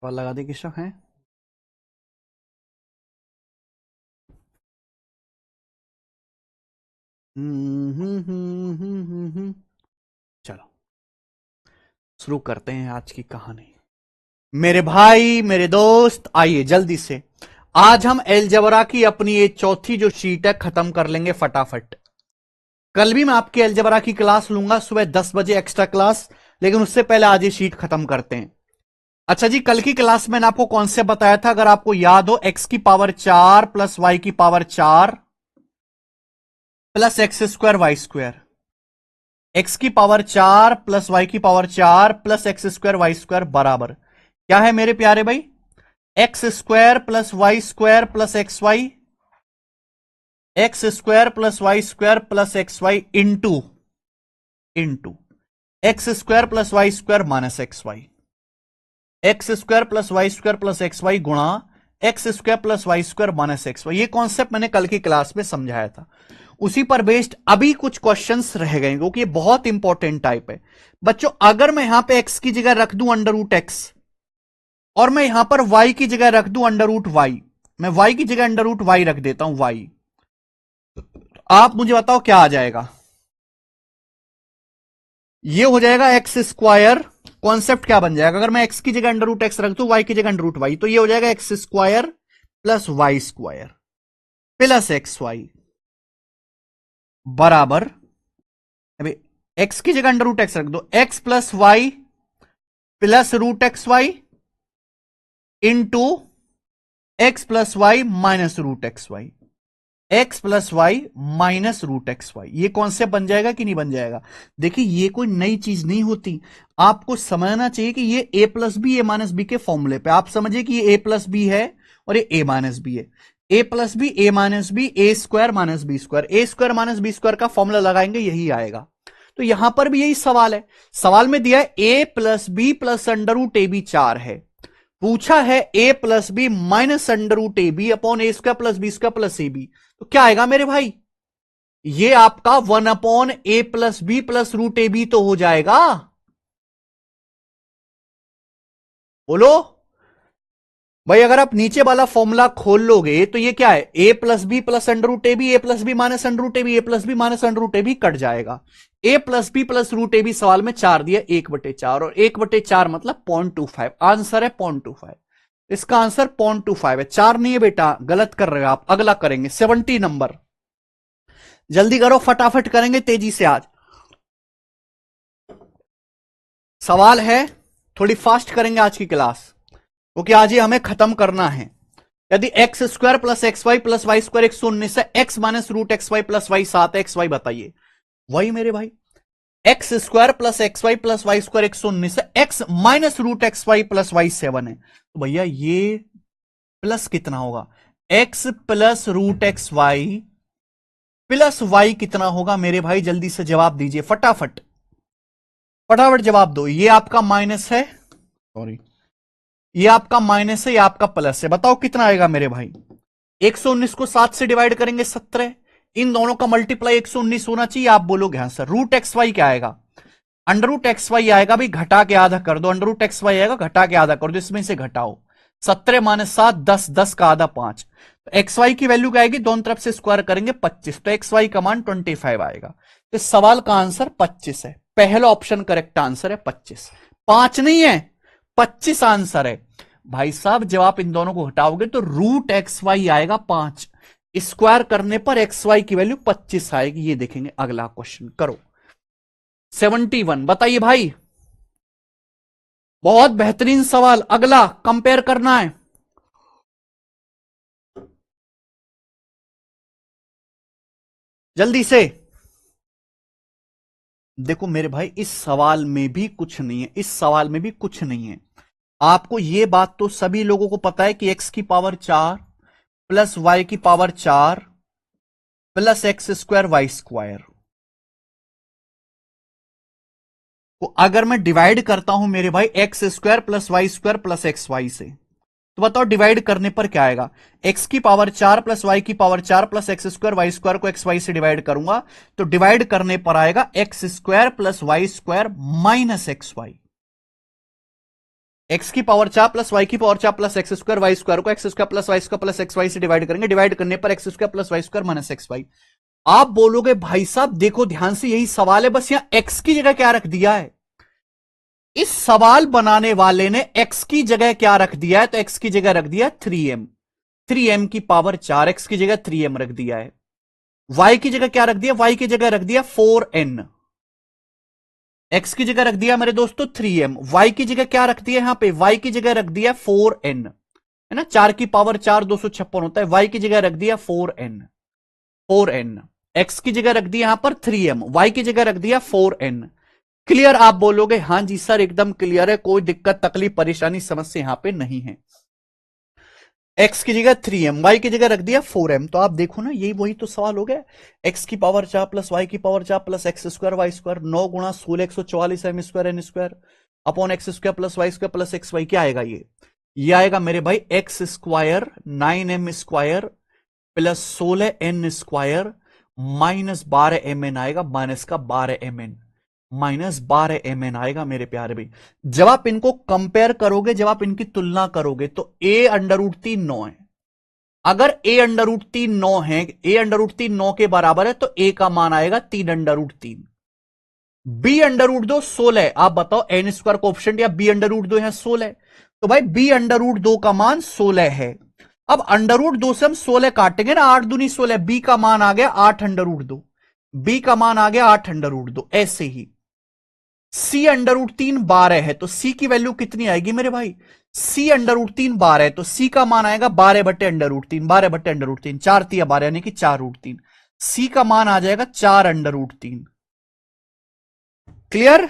और लगा दी किशोर है। चलो शुरू करते हैं आज की कहानी। मेरे भाई मेरे दोस्त आइए जल्दी से आज हम एलजेब्रा की अपनी ये चौथी जो शीट है खत्म कर लेंगे फटाफट। कल भी मैं आपकी एलजेब्रा की क्लास लूंगा सुबह 10 बजे एक्स्ट्रा क्लास, लेकिन उससे पहले आज ये शीट खत्म करते हैं। अच्छा जी, कल की क्लास में मैंने आपको कॉन्सेप्ट बताया था, अगर आपको याद हो, एक्स की पावर 4 प्लस वाई की power 4 plus x square Y square, X की पावर 4 प्लस वाई की power 4 plus x square Y square बराबर क्या है मेरे प्यारे भाई? X square plus Y square plus x Y, x square plus Y square plus x Y into into x square plus Y square minus x Y, x square plus Y square plus x Y गुणा X square plus Y square minus x Y. ये concept मैंने कल की class में समझाया था, उसी पर बेस्ड अभी कुछ क्वेश्चंस रह गए क्योंकि ये बहुत इंपॉर्टेंट टाइप है। बच्चों अगर मैं यहां पे एक्स की जगह रख दूं अंडर रूट एक्स और मैं यहां पर वाई की जगह रख दूं अंडर रूट वाई, मैं वाई की जगह अंडर रूट वाई रख देता हूं वाई, आप मुझे बताओ क्या आ जाएगा? ये हो जाएगा एक्स स्क्वायर। कॉन्सेप्ट क्या बन जाएगा? अगर मैं एक्स की जगह अंडर रूट एक्स रख दूं, वाई की जगह अंडर रूट वाई, तो ये हो जाएगा x square plus Y square plus x Y बराबर, अभी एक्स की जगह अंडर रूट एक्स रख दो, X plus Y plus root X Y into X plus Y minus root X Y, x plus Y minus root X Y. ये concept बन जाएगा कि नहीं बन जाएगा? देखिए ये कोई नई चीज नहीं होती, आपको समझना चाहिए कि ये ए प्लस बी ए माइनस बी के फॉर्मूले पे आप समझिए कि ये ए प्लस बी है और ये ए माइनस बी है। A plus B A minus B, A square minus B square, A square minus B square का फॉर्मूला लगाएंगे यही आएगा। तो यहां पर भी यही सवाल है, सवाल में दिया है A plus B plus under root A B 4 है, पूछा है A plus B minus under root A B upon A square plus B square plus A B, तो क्या आएगा मेरे भाई? ये आपका 1 upon A plus B plus root A B तो हो जाएगा। बोलो भाई, अगर आप नीचे वाला फॉर्मूला खोल लोगे तो ये क्या है? A plus B plus under root A B, A plus B minus under root A B, A plus B minus under root A B cut जाएगा। A plus B plus root A B सवाल में 4 दिया, 1/4 और 1/4 मतलब 0.25, answer है 0.25। इसका answer 0.25 है, 4 नहीं है बेटा, गलत कर रहे हो आप। अगला करेंगे 70 नंबर, जल्दी करो फटाफट करेंगे तेजी से। आज सवाल है, थोड़ी फास्ट करेंगे आज की क्लास क्योंकि आज ये हमें खत्म करना है। यदि X square plus x Y plus Y square 119 है, x minus root X Y plus Y 7 है, एक्स वाई बताइए। वही मेरे भाई, x square plus x Y plus Y square 119 है, x minus root X Y plus Y 7 है, तो भैया ये प्लस कितना होगा? X plus root X Y plus Y कितना होगा मेरे भाई? जल्दी से जवाब दीजिए, फटाफट फटाफट जवाब दो। ये आपका माइनस है, सॉरी ये आपका माइनस है, ये आपका प्लस है, बताओ कितना आएगा मेरे भाई? 119 को 7 से डिवाइड करेंगे 17, इन दोनों का मल्टीप्लाई 119 होना चाहिए। आप बोलोगे हाँ सर। रूट एक्स वाई क्या आएगा? अंडर रूट एक्स वाई आएगा भाई, घटा के आधा कर दो, अंडर रूट एक्स वाई आएगा, घटा के आधा कर दो, इसमें से घटाओ 17 माइनस 7 10, 10 का आधा 5, तो एक्स वाई की वैल्यू क्या आएगी? दोनों तरफ से स्क्वायर करेंगे 25, तो एक्स वाई का मान 25 आएगा। तो इस सवाल का आंसर 25 है, पहला ऑप्शन करेक्ट आंसर है 25, 5 नहीं है 25 आंसर है भाई साहब। जब आप इन दोनों को हटाओगे तो रूट एक्स वाई आएगा 5, स्क्वायर करने पर एक्स वाई की वैल्यू 25 आएगी। ये देखेंगे अगला क्वेश्चन करो 71, बताइए भाई, बहुत बेहतरीन सवाल। अगला कंपेयर करना है, जल्दी से देखो मेरे भाई, इस सवाल में भी कुछ नहीं है, इस सवाल में भी कुछ नहीं है। आपको यह बात तो सभी लोगों को पता है कि एक्स की पावर 4 प्लस वाई की power 4 plus x square Y square को अगर मैं डिवाइड करता हूं मेरे भाई x square plus Y square plus x Y से, तो बताओ डिवाइड करने पर क्या आएगा? एक्स की पावर 4 प्लस वाई की power 4 plus x square Y square को एक्स वाई से डिवाइड करूंगा तो डिवाइड करने पर आएगा X square plus Y square minus x Y, X की पावर 4 प्लस वाई की power 4 plus x square Y square को X square plus Y square plus x Y से डिवाइड करेंगे, डिवाइड करने पर X square plus Y square minus x Y. आप बोलोगे भाई साहब देखो ध्यान से, यही सवाल है, बस यहां एक्स की जगह क्या रख दिया है। इस सवाल बनाने वाले ने एक्स की जगह क्या रख दिया है, तो एक्स की जगह रख दिया 3m, 3m की पावर 4, एक्स की जगह 3m रख दिया है। वाई की जगह क्या रख दिया, वाई की जगह रख दिया 4n, एक्स की जगह रख दिया मेरे दोस्तों 3m, वाई की जगह क्या रख दिया यहां पे, वाई की जगह रख दिया 4n, है ना, 4 की पावर 4 256 होता है, वाई की जगह रख दिया 4n, 4n, एक्स की जगह रख दिया यहां पर 3m, वाई की जगह रख दिया 4n। क्लियर? आप बोलोगे हां जी सर एकदम क्लियर है, कोई दिक्कत तकलीफ परेशानी समस्या यहां पे नहीं है। एक्स की जगह 3m, वाई की जगह रख दिया 4m, तो आप देखो ना यही वही तो सवाल हो गया। एक्स की पावर 4 प्लस वाई की power 4 plus x square Y square, 9 गुणा 16 144 M square N square upon X square plus Y square plus x Y, क्या आएगा ये आएगा मेरे भाई x square 9m square plus 16n square minus 12mn आएगा, minus का 12mn, माइनस 12mn आएगा मेरे प्यारे भाई। जब आप इनको कंपेयर करोगे, जब आप इनकी तुलना करोगे तो a अंडर रूट 3 9 है। अगर a अंडर रूट 3 9 है, a अंडर रूट 3 9 के बराबर है, तो a का मान आएगा 3 under root 3। b under root 2 16, आप बताओ एन स्क्वायर कोएफिशिएंट या b अंडर रूट 2 है 16, तो भाई b अंडर रूट 2 का मान 16 है। अब अंडर रूट 2 से हम 16 काटेंगे ना, 8 दूनी 16, b का मान आ गया 8 अंडर रूट 2, b का मान आ गया 8 अंडर रूट 2। ऐसे ही c अंडर रूट 3 12 है, तो c की वैल्यू कितनी आएगी मेरे भाई, c अंडर रूट 3 12 है, तो c का मान आएगा 12 बटे अंडर रूट 3, 12 बटे अंडर रूट 3, 4 तिया 12 यानी कि 4 रूट 3, c का मान आ जाएगा 4 अंडर रूट 3। क्लियर?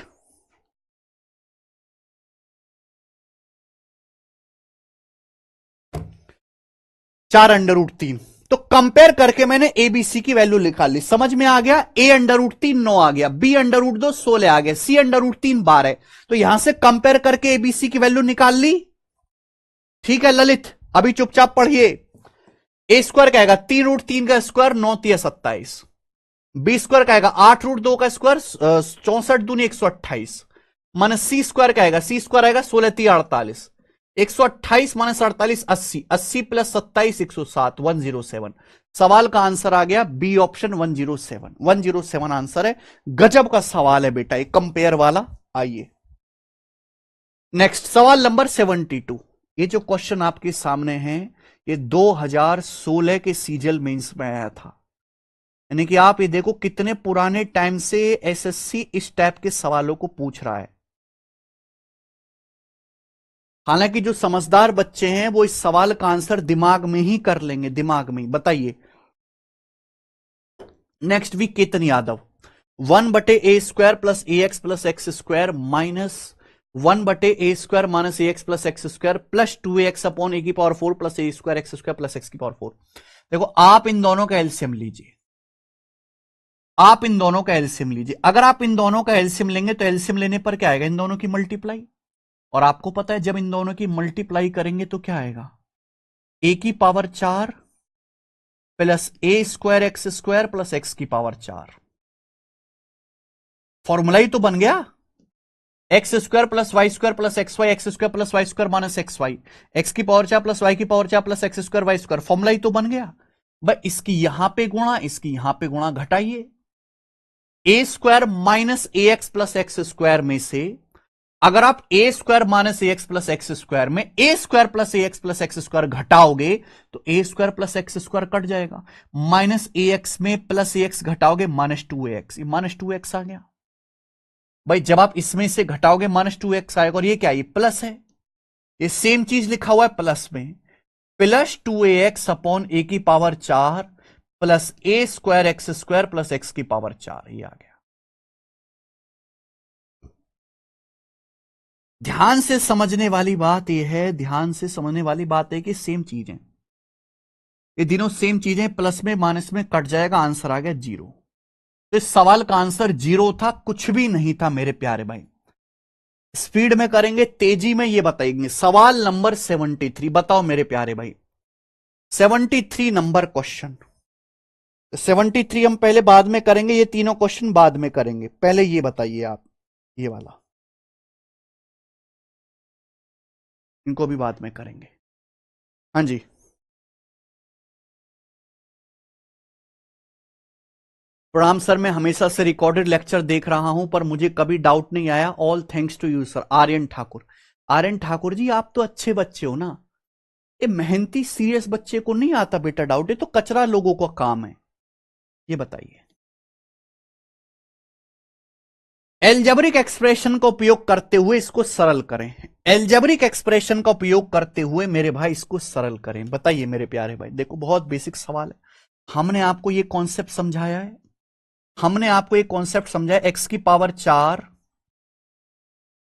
चार अंडर रूट 3, तो कंपेयर करके मैंने एबीसी की वैल्यू निकाल ली, समझ में आ गया। ए अंडर रूट 3 9 आ गया, बी अंडर रूट 2 16 आ गया, सी अंडर रूट 3 12, तो यहां से कंपेयर करके एबीसी की वैल्यू निकाल ली। ठीक है ललित, अभी चुपचाप पढ़िए। ए स्क्वायर कहेगा 3 रूट 3 का स्क्वायर 9 तिया 27, बी स्क्वायर कहेगा 8 रूट 2 का स्क्वायर 64 दूनी 128, माइनस सी स्क्वायर कहेगा, सी स्क्वायर आएगा 16 तिया 48, 128 माइनस 48 80, 80 प्लस 27 107 107। सवाल का आंसर आ गया बी ऑप्शन 107, 107 आंसर है। गजब का सवाल है बेटा ये कंपेयर वाला। आइए नेक्स्ट सवाल नंबर 72। ये जो क्वेश्चन आपके सामने है ये 2016 के सीजल मेंस में आया था, यानी कि आप ये देखो कितने पुराने टाइम से एसएससी इस टाइप के सवालों को पूछ रहा है। हालांकि जो समझदार बच्चे हैं वो इस सवाल का आंसर दिमाग में ही कर लेंगे, दिमाग में। बताइए नेक्स्ट वीक केतन यादव, 1 बटे A square plus A X plus x square minus 1 बटे A square minus A X plus x square plus 2x upon A की power 4 plus A square x square plus X की power 4। देखो आप इन दोनों का LCM लीजिए, आप इन दोनों का एलसीएम लीजिए। अगर आप इन दोनों का एलसीएम लेंगे तो एलसीएम लेने पर क्या आएगा, इन दोनों की मल्टीप्लाई, और आपको पता है जब इन दोनों की मल्टीप्लाई करेंगे तो क्या आएगा, ए की power 4 plus A square x square plus X की पावर 4। फॉर्मूला ही तो बन गया, X square plus Y square plus x Y, x square plus Y square minus x Y, X की पावर 4 प्लस वाई की power 4 plus x square Y square. Formula ही तो बन गया भाई, इसकी यहां पे गुणा इसकी यहां पे गुणा, घटाइए A square minus A X plus x square में से अगर आप A square minus A X plus x square में A square plus A X plus x square घटाओगे तो A square plus x square cut जाएगा, माइनस ए एक्स में plus A X घटाओगे माइनस 2x, ये माइनस 2x आ गया भाई। जब आप इसमें से घटाओगे माइनस 2x आएगा, और ये क्या है, ये प्लस है, ये सेम चीज लिखा हुआ है प्लस में, प्लस 2ax अपॉन ए की power 4 plus A square x square plus X की पावर 4, ये आ गया। ध्यान से समझने वाली बात यह है, ध्यान से समझने वाली बात है कि सेम चीजें, ये तीनों सेम चीजें, प्लस में माइनस में कट जाएगा, आंसर आ गया 0। तो इस सवाल का आंसर 0 था, कुछ भी नहीं था मेरे प्यारे भाई। स्पीड में करेंगे, तेजी में ये बताएंगे। सवाल नंबर 73 बताओ मेरे प्यारे भाई, 73 नंबर क्वेश्चन। 73 हम पहले बाद में करेंगे, ये तीनों क्वेश्चन बाद में करेंगे। पहले ये बताइए आप, ये वाला इनको भी बाद में करेंगे। हाँ जी, प्रणाम सर, मैं हमेशा से रिकॉर्डेड लेक्चर देख रहा हूं पर मुझे कभी डाउट नहीं आया। All thanks to you sir. Aryan Thakur. Aryan Thakur ji, आप तो अच्छे बच्चे हो ना। ये मेहनती सीरियस बच्चे को नहीं आता बेटा डाउट, ये तो कचरा लोगों का काम है। ये बताइए, एल्जेब्रिक एक्सप्रेशन का उपयोग करते हुए इसको सरल करें। एल्जेब्रिक एक्सप्रेशन का उपयोग करते हुए मेरे भाई इसको सरल करें। बताइए मेरे प्यारे भाई, देखो बहुत बेसिक सवाल है। हमने आपको ये कॉन्सेप्ट समझाया है, हमने आपको एक कॉन्सेप्ट समझाया, एक्स की power 4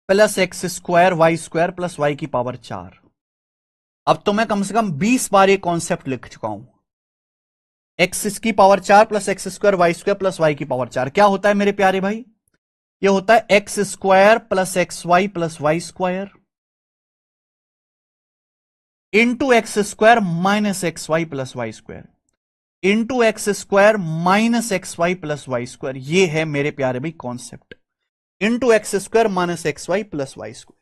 plus x square Y square plus Y की पावर 4। अब तो मैं कम से कम 20 बार ये कॉन्सेप्ट लिख चुका हूं। एक्स की power 4 plus x square Y square plus Y की पावर 4 क्या होता है मेरे प्यारे भाई? ये होता है x square plus x Y plus Y square into x square minus x Y plus Y square into x square minus x Y plus Y square. ये है मेरे प्यारे भाई concept, into x square minus x Y plus Y square.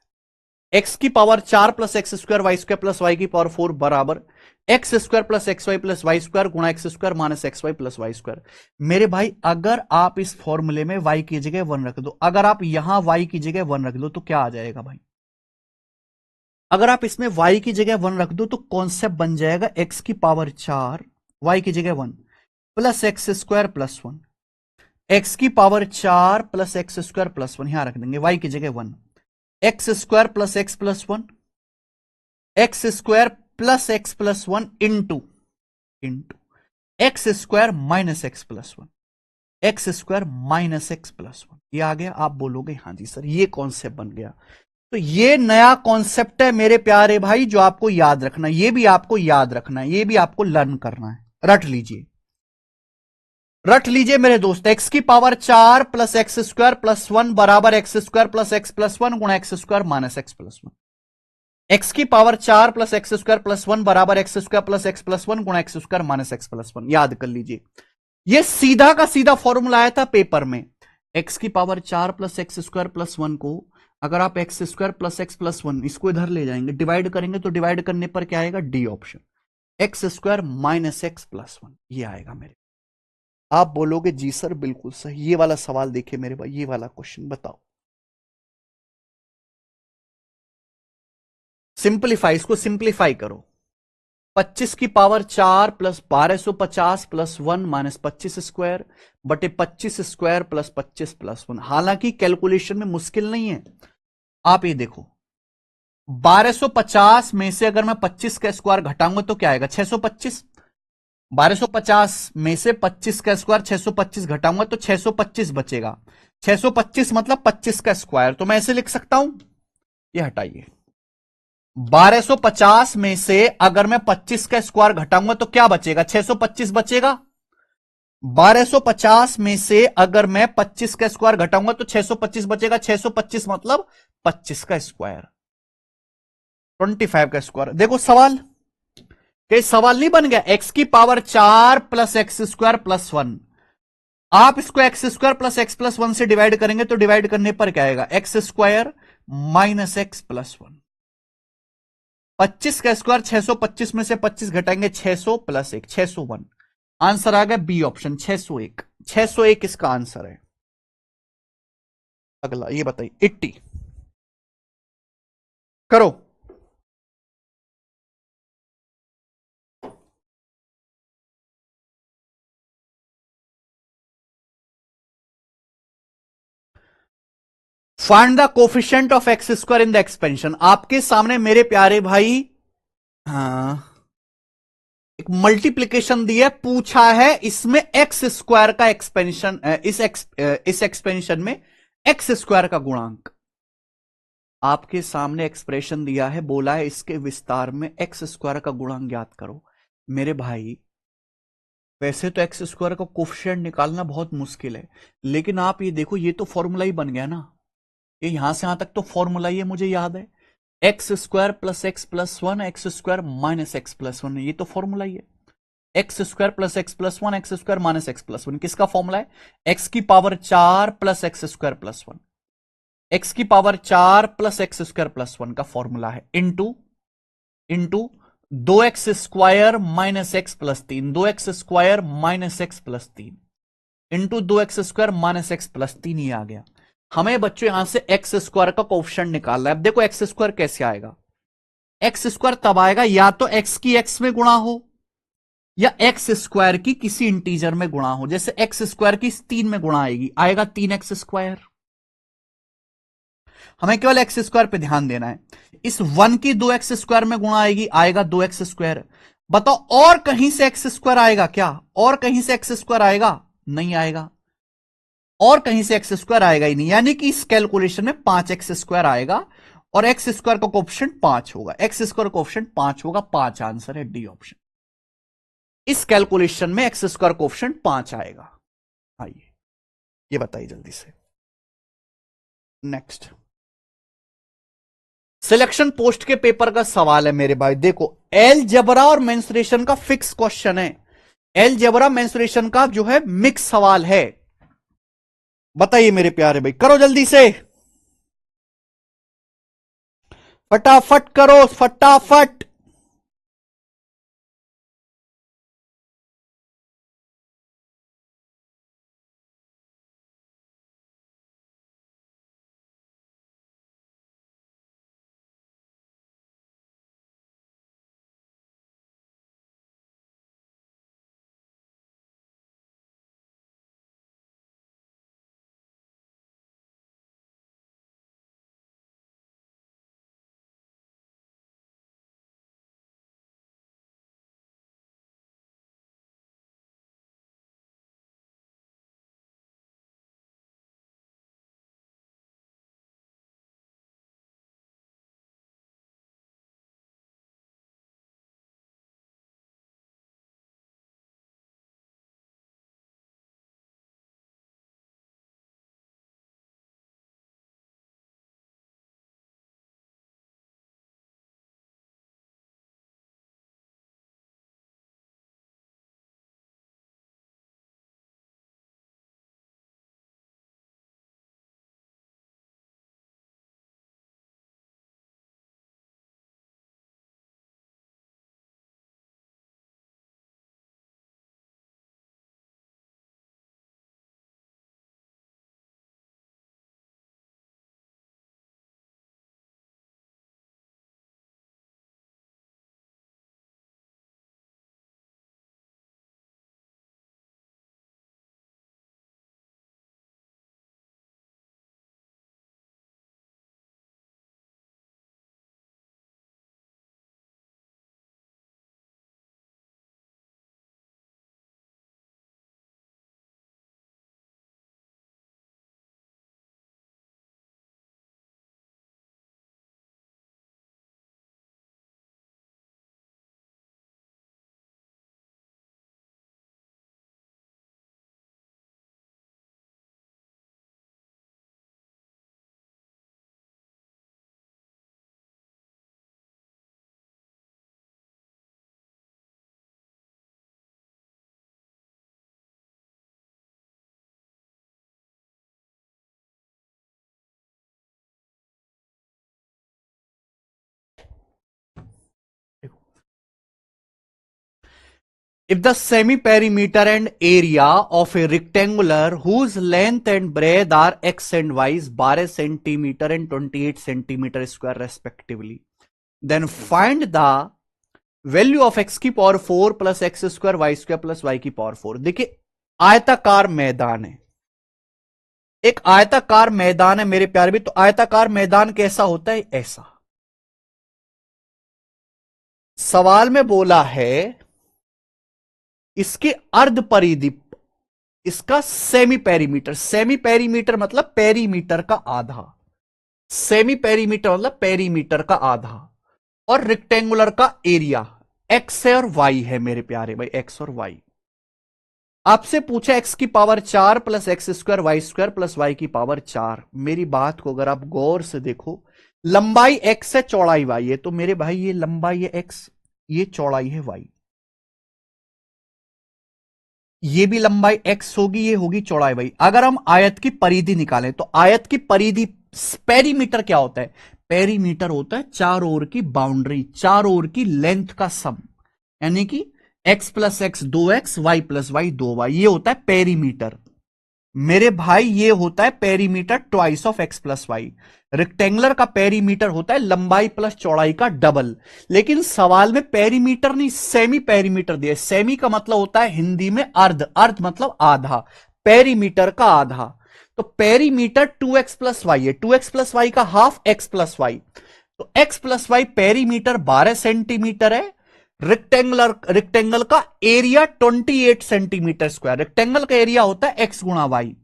X की power 4 plus x square Y square plus Y की power 4 बराबर x square plus x Y plus Y square गुणा X square minus x Y plus Y square. मेरे भाई अगर आप इस फॉर्मूले में वाई की जगह 1 रख दो, अगर आप यहां वाई की जगह 1 रख दो तो क्या आ जाएगा भाई? अगर आप इसमें y की जगह 1 रख दो तो कॉन्सेप्ट बन जाएगा x की पावर 4 y की जगह 1 plus x square plus 1। x की power 4 plus x square plus 1 यहां रख देंगे, y की जगह 1 X square plus X plus 1 X square plus X plus 1 into into x square minus X plus 1 X square minus X plus 1। ये आ गया। आप बोलोगे हाँ जी सर ये कॉन्सेप्ट बन गया। तो ये नया कॉन्सेप्ट है मेरे प्यारे भाई जो आपको याद रखना है, ये भी आपको याद रखना है, ये भी आपको लर्न करना है। रट लीजिए, रट लीजिए मेरे दोस्त। एक्स की power 4 plus x square plus 1 बराबर x square plus X plus 1 गुणा X square minus X plus 1। X की power 4 plus x square plus 1 बराबर x square plus X plus 1 गुणा X square minus X plus 1। याद कर लीजिए, ये सीधा का सीधा फॉर्मूला आया था पेपर में। एक्स की power 4 plus x square plus 1 को अगर आप x square plus X plus 1 इसको इधर ले जाएंगे, डिवाइड करेंगे तो डिवाइड करने पर क्या आएगा? D option, x square minus X plus 1 ये आएगा मेरे। आप बोलोगे जी सर बिल्कुल सही। ये वाला सवाल देखिए मेरे भाई, ये वाला क्वेश्चन बताओ। सिंप्लीफाई, इसको सिंप्लीफाई करो। 25 की power 4 plus 1250 plus 1 minus 25 square बटे 25 स्क्वायर प्लस 25 प्लस 1। हालांकि कैलकुलेशन में मुश्किल नहीं है। आप ये देखो, 1250 में से अगर मैं 25 का स्क्वायर घटाऊंगा तो क्या आएगा? 625। 1250 में से 25 का स्क्वायर 625 घटाऊंगा तो 625 बचेगा। 625 मतलब 25 का स्क्वायर, तो मैं ऐसे लिख सकता हूं, ये हटाइए। 1250 में से अगर मैं 25 का स्क्वायर घटाऊंगा तो क्या बचेगा? 625 बचेगा। 1250 में से अगर मैं 25 का स्क्वायर घटाऊंगा तो 625 बचेगा। 625 मतलब 25 का स्क्वायर, 25 का स्क्वायर। देखो सवाल, ये सवाल नहीं बन गया? एक्स की power 4 plus x square plus 1, आप इसको x square plus X plus 1 से डिवाइड करेंगे तो डिवाइड करने पर क्या आएगा? X square minus X plus 1। 25 का स्क्वायर 625 में से 25 घटाएंगे 600 प्लस 1 601। आंसर आ गया बी ऑप्शन 601। 601 इसका आंसर है। अगला ये बताइए 80 करो। Find the coefficient of x square in the expansion. आपके सामने मेरे प्यारे भाई एक मल्टीप्लीकेशन दिया, पूछा है इसमें एक्स स्क्वायर का एक्सपेंशन, इस एक्सपेंशन में एक्स स्क्वायर का गुणांक। आपके सामने एक्सप्रेशन दिया है, बोला है इसके विस्तार में एक्स स्क्वायर का गुणांक ज्ञात करो। मेरे भाई वैसे तो एक्स स्क्वायर का कोफिशिएंट निकालना बहुत मुश्किल है, लेकिन आप ये देखो ये तो फॉर्मूला ही बन गया ना। ये यहां से यहां तक तो फॉर्मूला ही है, मुझे याद है। X square plus X plus 1 X square minus X plus 1, ये तो फॉर्मूला ही है। X square plus X plus 1 X square minus X plus 1 किसका फॉर्मूला है? एक्स की power 4 plus x square plus 1। X की power 4 plus x square plus 1 का formula है, into 2x² minus X plus 3, 2x² minus X plus 3 into 2x² minus X plus 3, ये आ गया। हमें बच्चों यहां से एक्स स्क्वायर का कोएफिशिएंट निकालना है। अब देखो एक्स स्क्वायर कैसे आएगा, एक्स स्क्वायर तब आएगा या तो एक्स की एक्स में गुणा हो या एक्स स्क्वायर की किसी इंटीजर में गुणा हो। जैसे एक्स स्क्वायर की 3 में गुणा आएगी, आएगा 3x²। हमें केवल एक्स स्क्वायर पे ध्यान देना है। इस 1 की 2x² में गुणा आएगी, आएगा 2x²। बताओ और कहीं से एक्स स्क्वायर आएगा क्या? और कहीं से एक्स स्क्वायर आएगा? नहीं आएगा, और कहीं से एक्स स्क्वायर आएगा ही नहीं। यानी कि इस कैलकुलेशन में 5x² आएगा और एक्स स्क्वायर का कोएफिशिएंट 5 होगा। एक्स स्क्वायर कोएफिशिएंट 5 होगा, 5 आंसर है, डी ऑप्शन। इस कैलकुलेशन में एक्स स्क्वायर कोएफिशिएंट 5 आएगा। आइए ये बताइए जल्दी से। नेक्स्ट सिलेक्शन पोस्ट के पेपर का सवाल है मेरे भाई। देखो एलजेब्रा और मेंसुरेशन का फिक्स क्वेश्चन है, एलजेब्रा मेंसुरेशन का जो है मिक्स सवाल है। बताइए मेरे प्यारे भाई, करो जल्दी से, फटाफट करो, फटाफट। If the semi-perimeter and area of a rectangular whose length and breadth are x and y is 12 centimeter and 28 centimeter square respectively, then find the value of x की power 4 plus x square Y square plus Y की power 4। देखिए आयताकार मैदान है, एक आयताकार मैदान है मेरे प्यारे भी। तो आयताकार मैदान कैसा होता है? ऐसा। सवाल में बोला है इसके अर्ध परिधि, इसका सेमी पेरीमीटर, सेमी पेरीमीटर मतलब पेरीमीटर का आधा, सेमी पेरीमीटर मतलब पेरीमीटर का आधा, और रेक्टेंगुलर का एरिया एक्स है और वाई है मेरे प्यारे भाई, एक्स और वाई। आपसे पूछा एक्स की power 4 plus x square Y square plus Y की पावर 4। मेरी बात को अगर आप गौर से देखो, लंबाई एक्स है, चौड़ाई वाई है, तो मेरे भाई ये लंबाई है एक्स, ये चौड़ाई है वाई, ये भी लंबाई x होगी, ये होगी चौड़ाई y। अगर हम आयत की परिधि निकालें तो आयत की परिधि पेरीमीटर क्या होता है? पेरीमीटर होता है चारों ओर की बाउंड्री, चारों ओर की लेंथ का सम, यानी कि x plus X 2x, y plus Y 2y, ये होता है पेरीमीटर। मेरे भाई ये होता है perimeter twice of x plus Y. Rectangular का पेरीमीटर होता है लंबाई प्लस चौड़ाई का डबल। लेकिन सवाल में पेरीमीटर नहीं, सेमी पेरीमीटर दिया। सेमी का मतलब होता है हिंदी में अर्ध, अर्ध मतलब आधा, पेरीमीटर का आधा। तो पेरीमीटर 2x प्लस वाई है, 2x प्लस वाई का हाफ x प्लस वाई। तो x plus Y perimeter 12 centimetre है। रेक्टेंगल का एरिया 28 सेंटीमीटर स्क्वायर। रेक्टेंगल का एरिया होता है x गुणा वाई,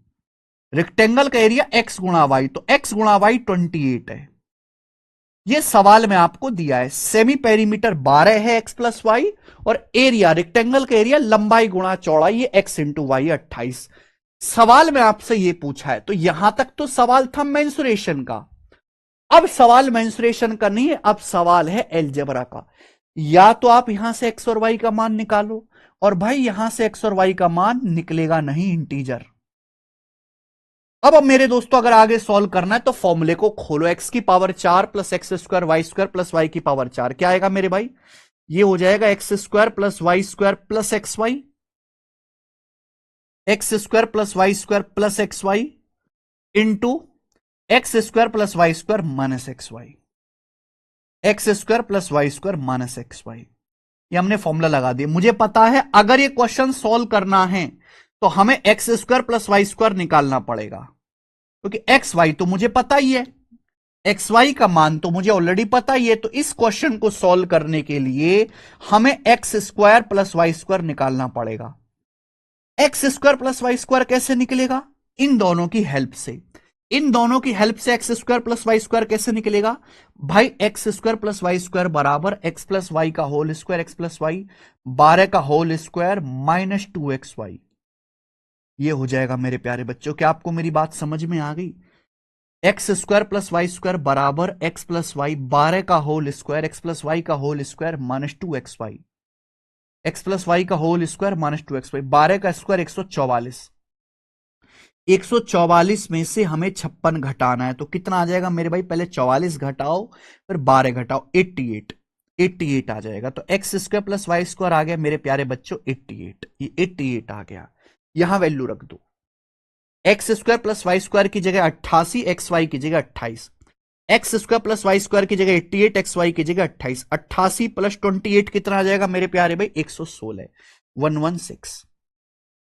रेक्टेंगल का एरिया x गुणा वाई, तो x गुणा वाई 28 है। यह सवाल में आपको दिया है। सेमी पेरीमीटर 12 है x प्लस वाई, और एरिया रेक्टेंगल का एरिया लंबाई गुणा चौड़ाई ये x इंटू वाई 28। सवाल में आपसे यह पूछा है। तो यहां तक तो सवाल था मेंसुरेशन का। अब सवाल मेंसुरेशन का नहीं है, अब सवाल है अलजेब्रा का। या तो आप यहां से x और y का मान निकालो, और भाई यहां से x और y का मान निकलेगा नहीं, इंटीजर। अब मेरे दोस्तों अगर आगे सॉल्व करना है तो फॉर्मूले को खोलो। x की power 4 plus x square Y square plus Y की पावर 4 क्या आएगा मेरे भाई? ये हो जाएगा x square plus Y square plus x Y, x square plus Y square plus x Y into x square plus Y square minus x Y, x square plus Y square minus x Y. ये हमने formula लगा दिया। मुझे पता है अगर ये question solve करना है तो हमें x square plus Y square निकालना पड़ेगा, क्योंकि एक्स वाई तो मुझे पता ही है, एक्स वाई का मान तो मुझे ऑलरेडी पता ही है। तो इस क्वेश्चन को सॉल्व करने के लिए हमें x square plus Y square निकालना पड़ेगा। X square plus Y square कैसे निकलेगा? इन दोनों की हेल्प से। इन दोनों की हेल्प से x square plus Y square कैसे निकलेगा? भाई x square plus Y square बराबर एक्स प्लस वाई का whole square, x plus Y 12 का होल स्क्वायर माइनस 2xy। ये हो जाएगा मेरे प्यारे बच्चों। क्या आपको मेरी बात समझ में आ गई? X square plus Y square बराबर एक्स प्लस वाई 12 का whole square, x plus Y का whole square minus 2xy, X plus Y का होल स्क्वायर माइनस 2xy। 12 का स्क्वायर 144, 144 में से हमें 56 घटाना है, तो कितना आ जाएगा मेरे भाई? पहले 44 घटाओ फिर 12 घटाओ, 88, 88 आ जाएगा। तो X square plus Y square आ गया मेरे प्यारे बच्चों 88, ये 88 आ गया। यहां वैल्यू रख दो। X square plus Y square की जगह 88, एक्स वाई की जगह 28, x square plus Y square की जगह 88, एक्स वाई की जगह 28, 88 प्लस 28 कितना आ जाएगा मेरे प्यारे भाई? 116, 116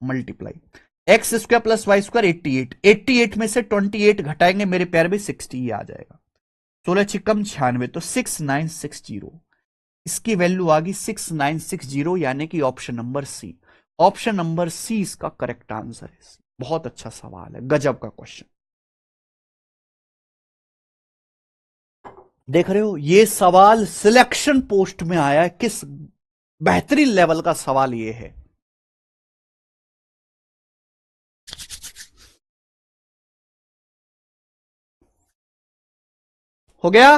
multiply x square plus Y square 88, 88 में से 28 घटाएंगे मेरे प्यारे भाई 60 आ जाएगा। 16 छिकम 96, तो 6960। इसकी वैल्यू आ गई 6960, यानी कि option number C. Option number C इसका करेक्ट आंसर है। बहुत अच्छा सवाल है, गजब का क्वेश्चन। देख रहे हो, ये सवाल सिलेक्शन पोस्ट में आया है। किस बेहतरीन लेवल का सवाल ये है। हो गया।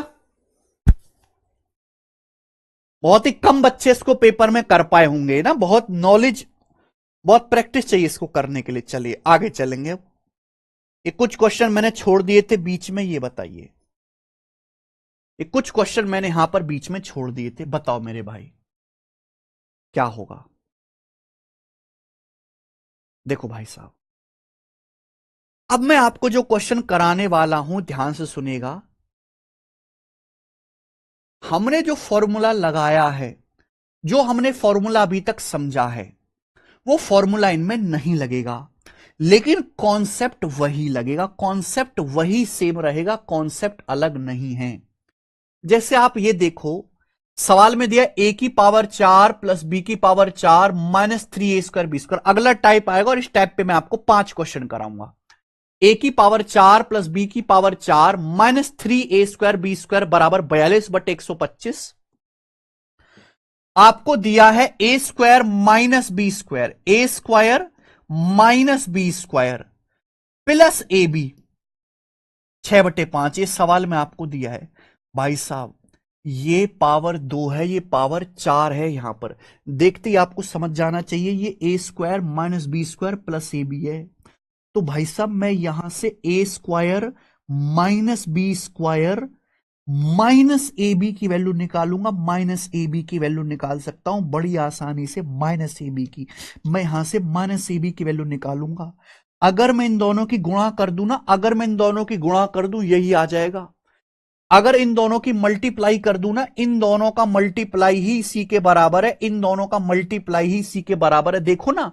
बहुत ही कम बच्चे इसको पेपर में कर पाए होंगे ना, बहुत नॉलेज, बहुत प्रैक्टिस चाहिए इसको करने के लिए। चलिए आगे चलेंगे। ये कुछ क्वेश्चन मैंने छोड़ दिए थे बीच में, ये बताइए। ये कुछ क्वेश्चन मैंने यहां पर बीच में छोड़ दिए थे, बताओ मेरे भाई क्या होगा? देखो भाई साहब, अब मैं आपको जो क्वेश्चन कराने वाला हूं ध्यान से सुनिएगा। हमने जो फॉर्मूला लगाया है, जो हमने फॉर्मूला अभी तक समझा है, वो फॉर्मूला इनमें नहीं लगेगा, लेकिन कॉन्सेप्ट वही लगेगा। कॉन्सेप्ट वही सेम रहेगा, कॉन्सेप्ट अलग नहीं है। जैसे आप ये देखो, सवाल में दिया a की पावर 4 प्लस b की power 4 minus 3a square B square. अगला टाइप आएगा और इस टाइप पे मैं आपको 5 क्वेश्चन कराऊंगा। a की पावर 4 प्लस b की power 4 minus 3a square B square बराबर 42/125। आपको दिया है a square minus B square, a square minus B square plus A b 6/5। ये सवाल में आपको दिया है भाई साहब। ये पावर 2 है, ये पावर 4 है। यहां पर देखते ही आपको समझ जाना चाहिए ये ए square minus B square plus ए बी है। तो भाई साहब मैं यहां से A square minus B square minus A B की वैल्यू निकालूंगा, माइनस ए बी की वैल्यू निकाल सकता हूं बड़ी आसानी से, माइनस ए बी की। मैं यहां से माइनस ए बी की वैल्यू निकालूंगा। अगर मैं इन दोनों की गुणा कर दूं ना, अगर मैं इन दोनों की गुणा कर दूं, यही आ जाएगा। अगर इन दोनों की मल्टीप्लाई कर दूं ना, इन दोनों का मल्टीप्लाई ही सी के बराबर है, इन दोनों का मल्टीप्लाई ही सी के बराबर है। देखो ना,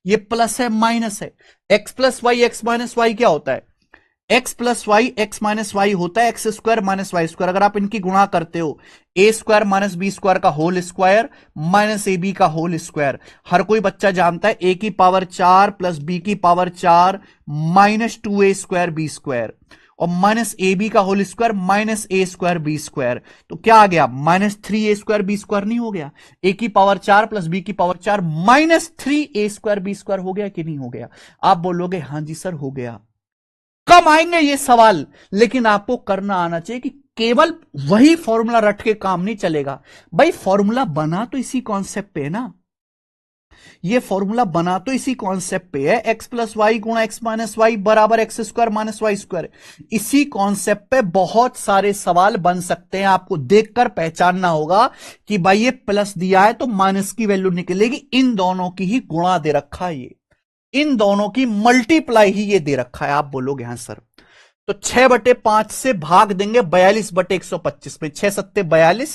ये प्लस है माइनस है। X plus y x minus y क्या होता है? X plus y x minus y होता है x square minus Y square. अगर आप इनकी गुणा करते हो, a square minus B square का whole square minus A B का होल स्क्वायर। हर कोई बच्चा जानता है ए की पावर 4 प्लस बी की power 4 minus 2a square B square, और माइनस ए बी का होल स्क्वायर माइनस ए स्क्वायर बी स्क्वायर। तो क्या आ गया? Minus 3a square B square नहीं हो गया? ए की पावर 4 प्लस बी की power 4 minus 3a square B square हो गया कि नहीं हो गया? आप बोलोगे हां जी सर हो गया। कम आएंगे ये सवाल, लेकिन आपको करना आना चाहिए कि केवल वही फॉर्मूला रट के काम नहीं चलेगा। भाई फॉर्मूला बना तो इसी कॉन्सेप्ट पे है ना, ये फॉर्मूला बना तो इसी कॉन्सेप्ट पे है, एक्स प्लस वाई गुणा एक्स माइनस वाई बराबर x square minus Y square. इसी कॉन्सेप्ट पे बहुत सारे सवाल बन सकते हैं। आपको देखकर पहचानना होगा कि भाई ये प्लस दिया है तो माइनस की वैल्यू निकलेगी। इन दोनों की ही गुणा दे रखा है, ये इन दोनों की मल्टीप्लाई ही ये दे रखा है। आप बोलोगे हां सर, तो 6/5 से भाग देंगे 42/125 में, 6 सत्ते 42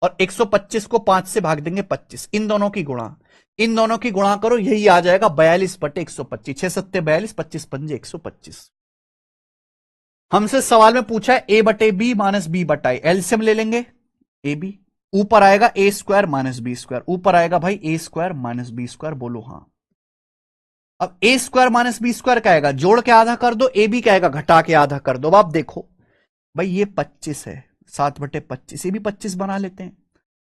और 125 को 5 से भाग देंगे 25। इन दोनों की गुणा, इन दोनों की गुणा करो, यही आ जाएगा 42/125। 6 सत्ते 42, 25 पंजे 125। हमसे सवाल में पूछा है ए बटे बी माइनस बी बटाई, एलसीएम ले लेंगे ए बी, ऊपर आएगा A square minus B square, ऊपर आएगा भाई A square minus B square. बोलो हां। अब ए स्क्वायर माइनस बी स्क्वायर क्या आएगा? जोड़ के आधा कर दो। ए बी क्या आएगा? घटा के आधा कर दो। अब आप देखो भाई, ये 25 है, 7/25, ये भी 25 बना लेते हैं।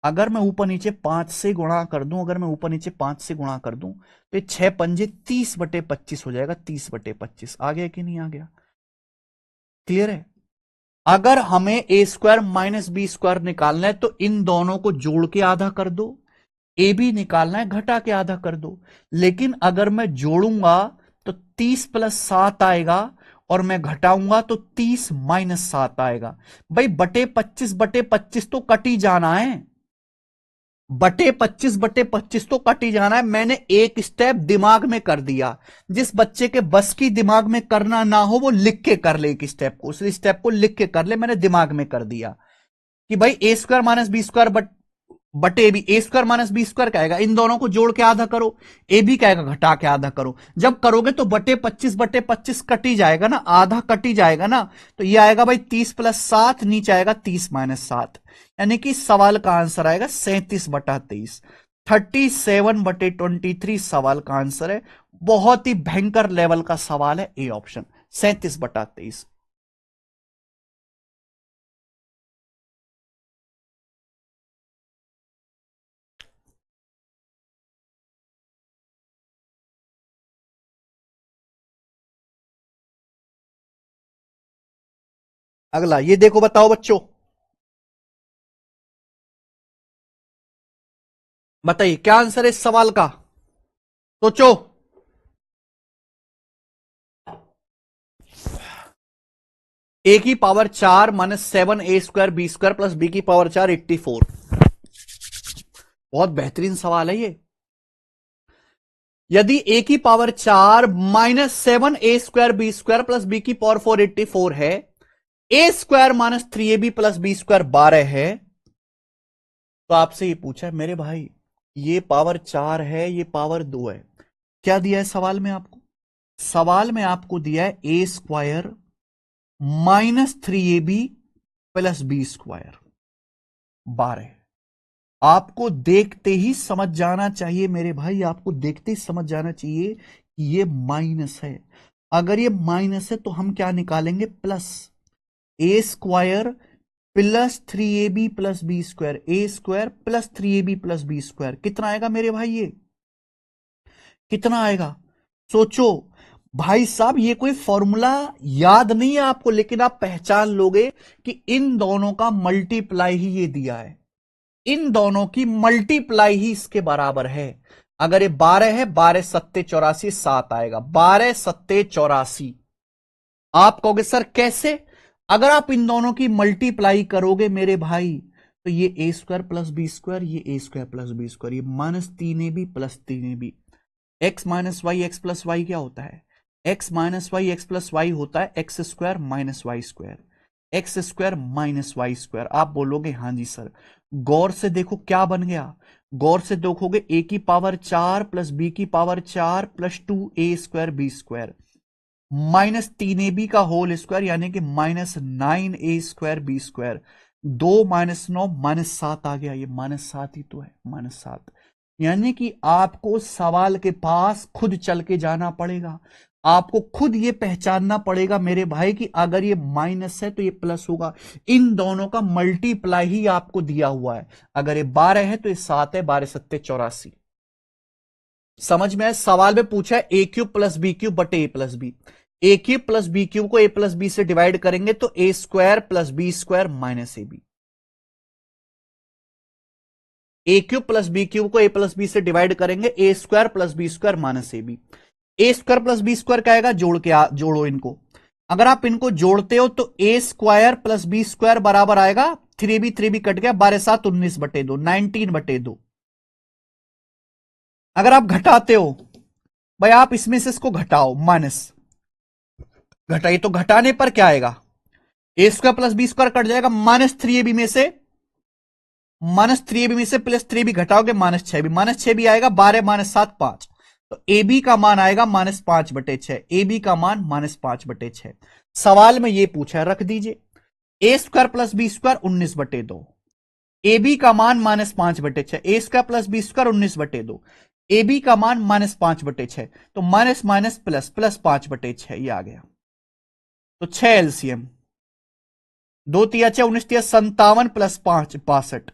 अगर मैं ऊपर नीचे 5 से गुणा कर दूं, अगर मैं ऊपर नीचे 5 से गुणा कर दूं तो ये 6 पंजे 30/25 हो जाएगा। 30/25 आ गया कि नहीं आ गया? क्लियर है? अगर हमें ए स्क्वायर माइनस बी स्क्वायर निकालना है तो इन दोनों को जोड़ के आधा कर दो, ए बी निकालना है घटा के आधा कर दो। लेकिन अगर मैं जोड़ूंगा तो 30 प्लस 7 आएगा, और मैं घटाऊंगा तो 30 माइनस 7 आएगा। भाई बटे 25 तो कट ही जाना है, बटे 25 तो कट ही जाना है। मैंने एक स्टेप दिमाग में कर दिया। जिस बच्चे के बस की दिमाग में करना ना हो वो लिख के कर ले, एक स्टेप को, उस स्टेप को लिख के कर ले। मैंने दिमाग में कर दिया कि भाई A square minus B square बटे B, A square minus B square क्या आएगा? इन दोनों को जोड़ के आधा करो, ए बी क्या आएगा? घटा के आधा करो। जब करोगे तो बटे 25 कट ही जाएगा ना, आधा कट ही जाएगा ना। तो ये आएगा भाई 30 प्लस 7, नीचे आएगा 30 माइनस 7, यानी कि सवाल का आंसर आएगा 37/23। 37/23 सवाल का आंसर है। बहुत ही भयंकर लेवल का सवाल है ए ऑप्शन, 37/23। अगला ये देखो, बताओ बच्चों, बताइए क्या आंसर है इस सवाल का? सोचो। ए की power 4 minus 7a square B square plus B की पावर 4 84। बहुत बेहतरीन सवाल है ये। यदि ए की power 4 minus 7a square B square plus B की पावर 4 84 है, A square minus 3ab plus B square 12 है, तो आपसे ये पूछा है मेरे भाई, ये पावर 4 है, ये पावर 2 है, क्या दिया है सवाल में आपको? सवाल में आपको दिया है A square minus 3ab plus B square 12। आपको देखते ही समझ जाना चाहिए मेरे भाई, आपको देखते ही समझ जाना चाहिए कि ये माइनस है। अगर ये माइनस है तो हम क्या निकालेंगे? Plus. A square plus 3ab plus B square, A square plus 3ab plus B square, कितना आएगा मेरे भाई? ये कितना आएगा? सोचो भाई साहब, ये कोई फॉर्मूला याद नहीं है आपको, लेकिन आप पहचान लोगे कि इन दोनों का मल्टीप्लाई ही ये दिया है, इन दोनों की मल्टीप्लाई ही इसके बराबर है। अगर ये 12 है, 12 सत्ते 84, 7 आएगा, 12 सत्ते 84। आप कहोगे सर कैसे? अगर आप इन दोनों की मल्टीप्लाई करोगे मेरे भाई, तो ये ए स्क्वायर प्लस बी स्क्वायर, ये ए स्क्वायर प्लस बी स्क्वायर, ये minus 3ab plus 3ab। X minus y x plus y क्या होता है? X minus y x plus y होता है x square minus Y square, x square minus Y square. आप बोलोगे हाँ जी सर। गौर से देखो क्या बन गया। गौर से देखोगे ए की पावर 4 प्लस बी की power 4 plus 2a square B square minus 3ab का होल स्क्वायर, यानी कि minus 9a square B square. 2 - 9 -7 आ गया, ये -7 ही तो है, -7। यानी कि आपको सवाल के पास खुद चल के जाना पड़ेगा। आपको खुद ये पहचानना पड़ेगा मेरे भाई कि अगर ये माइनस है तो ये प्लस होगा। इन दोनों का मल्टीप्लाई ही आपको दिया हुआ है। अगर ये 12 है तो ये 7 है, 12 सत्ते 84। समझ में है? सवाल में पूछा है A cube plus B cube बटे A plus B. A cube plus B cube को ए प्लस बी से डिवाइड करेंगे तो A square plus B square minus A B. A cube plus B cube को ए प्लस बी से divide करेंगे, A square plus B square minus A B. A square plus B square क्या आएगा? जोड़ो इनको। अगर आप इनको जोड़ते हो तो A square plus B square बराबर आएगा 3b कट गया, 12 - 7 19/2, 19/2। अगर आप घटाते हो भाई, आप इसमें से इसको घटाओ, माइनस घटाइए तो घटाने पर क्या आएगा? A square plus B square cut जाएगा, -3ab में से +3ab घटाओगे -6b, -6b आएगा, 12 - 7 5। तो ए बी का मान आएगा -5/6। ए बी का मान -5/6। सवाल में ये पूछा है, रख दीजिए। A square plus B square 19/2। A B का मान -5/6। A square plus B square 19/2। A B का मान -5/6। तो माइनस माइनस प्लस प्लस 5/6 ये आ गया। तो 6 एलसीएम, 2 × 6 = 19, 57 + 5 62।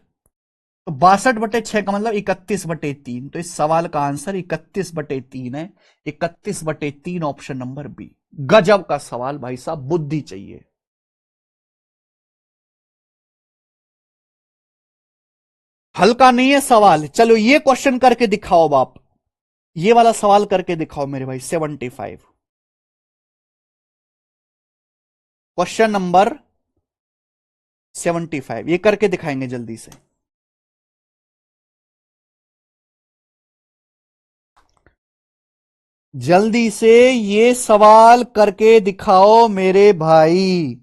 तो 62/6 का मतलब 31/3। तो इस सवाल का आंसर 31/3 है। 31/3 ऑप्शन नंबर बी। गजब का सवाल भाई साहब, बुद्धि चाहिए। हल्का नहीं है सवाल। चलो ये क्वेश्चन करके दिखाओ बाप। ये वाला सवाल करके दिखाओ मेरे भाई। 75 क्वेश्चन नंबर 75 ये करके दिखाएंगे जल्दी से। जल्दी से ये सवाल करके दिखाओ मेरे भाई।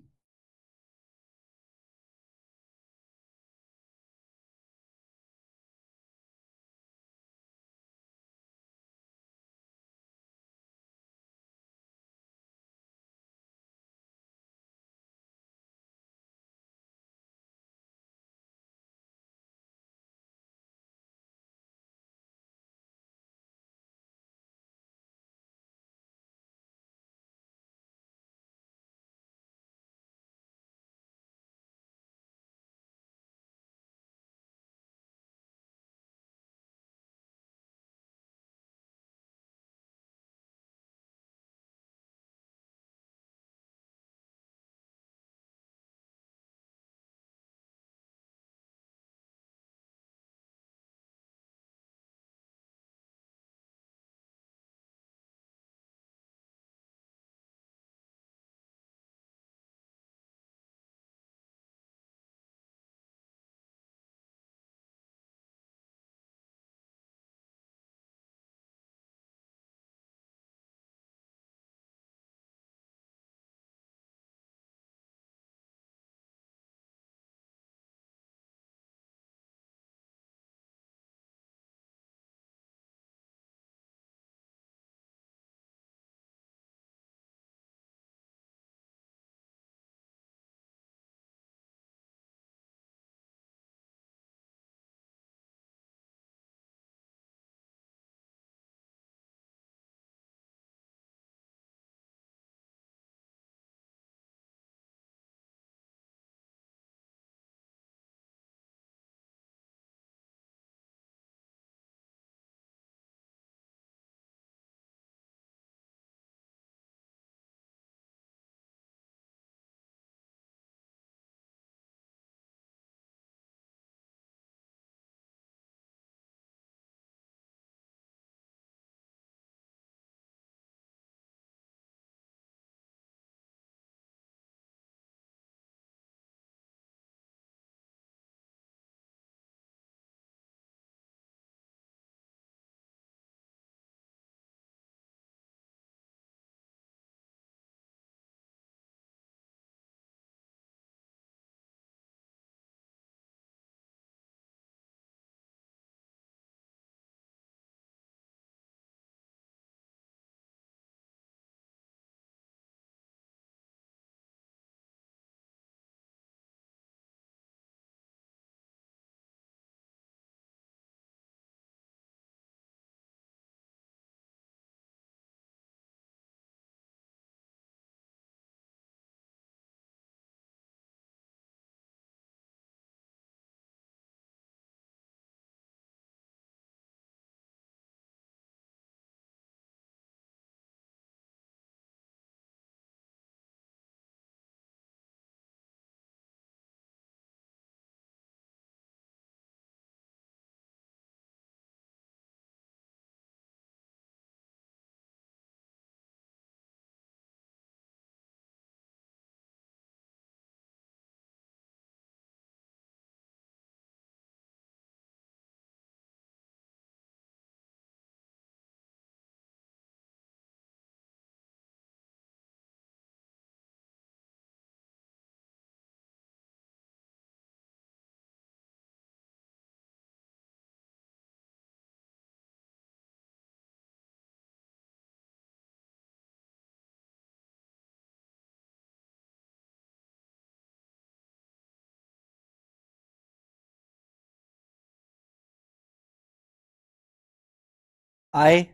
आए।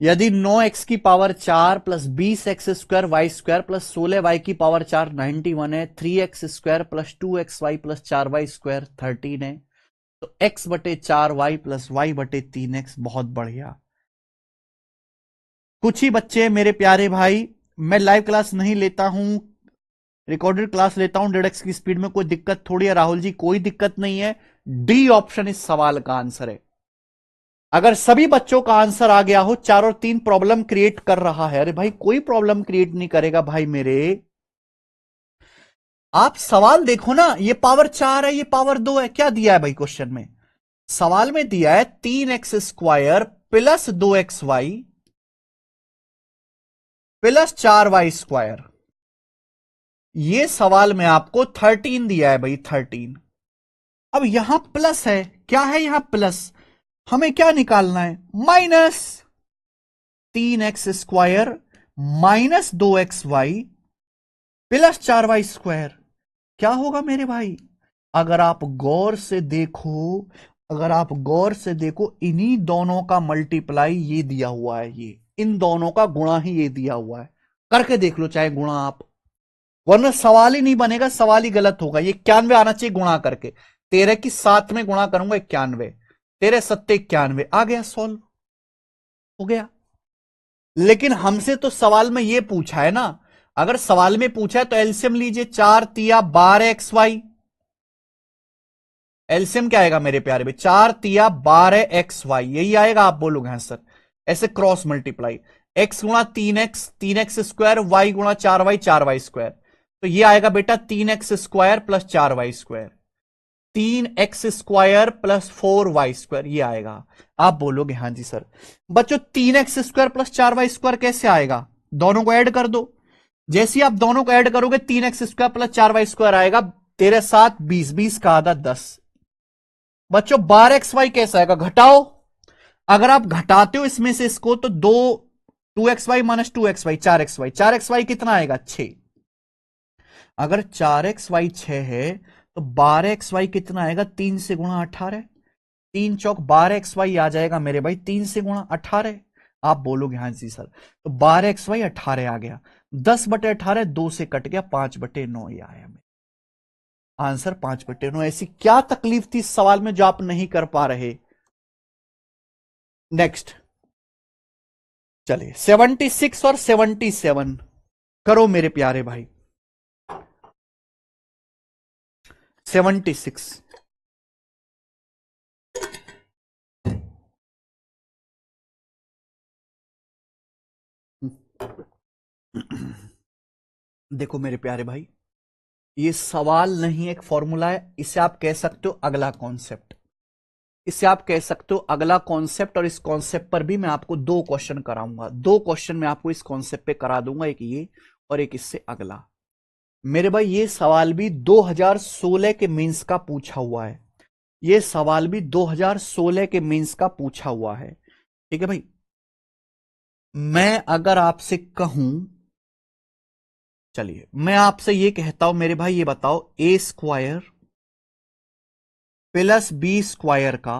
यदि 9x की power 4 plus 20x² y square plus 16y की पावर 4 91 है, 3x² plus 2xy plus 4y square 13 है, तो x बटे 4y प्लस y बटे 3x। बहुत बढ़िया। कुछ ही बच्चे मेरे प्यारे भाई, मैं लाइव क्लास नहीं लेता हूं, रिकॉर्डेड क्लास लेता हूं 1.5x की स्पीड में। कोई दिक्कत थोड़ी है राहुल जी, कोई दिक्कत नहीं है। डी ऑप्शन इस सवाल का आंसर है। अगर सभी बच्चों का आंसर आ गया हो, 4 और 3 प्रॉब्लम क्रिएट कर रहा है। अरे भाई कोई प्रॉब्लम क्रिएट नहीं करेगा भाई मेरे। आप सवाल देखो ना, ये पावर 4 है, ये पावर 2 है। क्या दिया है भाई क्वेश्चन में? सवाल में दिया है 3x² plus 2xy plus 4y²। ये सवाल में आपको 13 दिया है भाई, 13। अब यहां प्लस है, क्या है यहां प्लस? हमें क्या निकालना है? Minus 3x² minus 2xy plus 4y²। क्या होगा मेरे भाई? अगर आप गौर से देखो, अगर आप गौर से देखो, इन्हीं दोनों का मल्टीप्लाई ये दिया हुआ है, ये इन दोनों का गुणा ही ये दिया हुआ है। करके देख लो चाहे गुणा आप, वरना सवाल ही नहीं बनेगा, सवाल ही गलत होगा। ये 91 आना चाहिए गुणा करके। 13 की 7 में गुणा करूंगा 91, 13 सत्ते 91 आ गया, सॉल्व हो गया। लेकिन हमसे तो सवाल में ये पूछा है ना, अगर सवाल में पूछा है तो एलसीएम लीजिए। 4 तिया 12xy, एलसीएम क्या आएगा मेरे प्यारे भाई? 4 तिया 12xy, यही आएगा। आप बोलोगे हाँ सर, ऐसे क्रॉस मल्टीप्लाई, x गुणा 3x 3x² y गुणा 4y 4y²। तो ये आएगा बेटा 3x² plus 4y², 3x² plus 4y², ये आएगा। आप बोलोगे हाँ जी सर। बच्चों 3x² प्लस 4y² कैसे आएगा? दोनों को ऐड कर दो। जैसे आप दोनों को ऐड करोगे 3x² प्लस 4y² आएगा। 13 7 20, 20 का आधा 10। बच्चों 12xy कैसा आएगा? घटाओ। अगर आप घटाते हो इसमें से इसको, तो 2xy minus 2xy 4xy, 4xy कितना आएगा? 6। अगर 4xy 6 है तो 12xy कितना आएगा? 3 से गुणा 18, 3 चौक 12xy आ जाएगा मेरे भाई, 3 से गुणा 18। आप बोलोगे हाँ जी सर, तो 12xy 18 आ गया। 10/18 2 से कट गया, 5/9 ये आया मेरे आंसर, 5/9। ऐसी क्या तकलीफ थी इस सवाल में जो आप नहीं कर पा रहे? नेक्स्ट चलिए 76 और 77 करो मेरे प्यारे भाई। 76 देखो मेरे प्यारे भाई, ये सवाल नहीं एक फॉर्मूला है। इसे आप कह सकते हो अगला कॉन्सेप्ट, इसे आप कह सकते हो अगला कॉन्सेप्ट। और इस कॉन्सेप्ट पर भी मैं आपको 2 क्वेश्चन कराऊंगा, 2 क्वेश्चन मैं आपको इस कॉन्सेप्ट पे करा दूंगा, एक ये और एक इससे अगला। मेरे भाई ये सवाल भी 2016 के मेंस का पूछा हुआ है, ये सवाल भी 2016 के मेंस का पूछा हुआ है। ठीक है भाई, मैं अगर आपसे कहूं, चलिए मैं आपसे ये कहता हूं मेरे भाई, ये बताओ a² प्लस b² का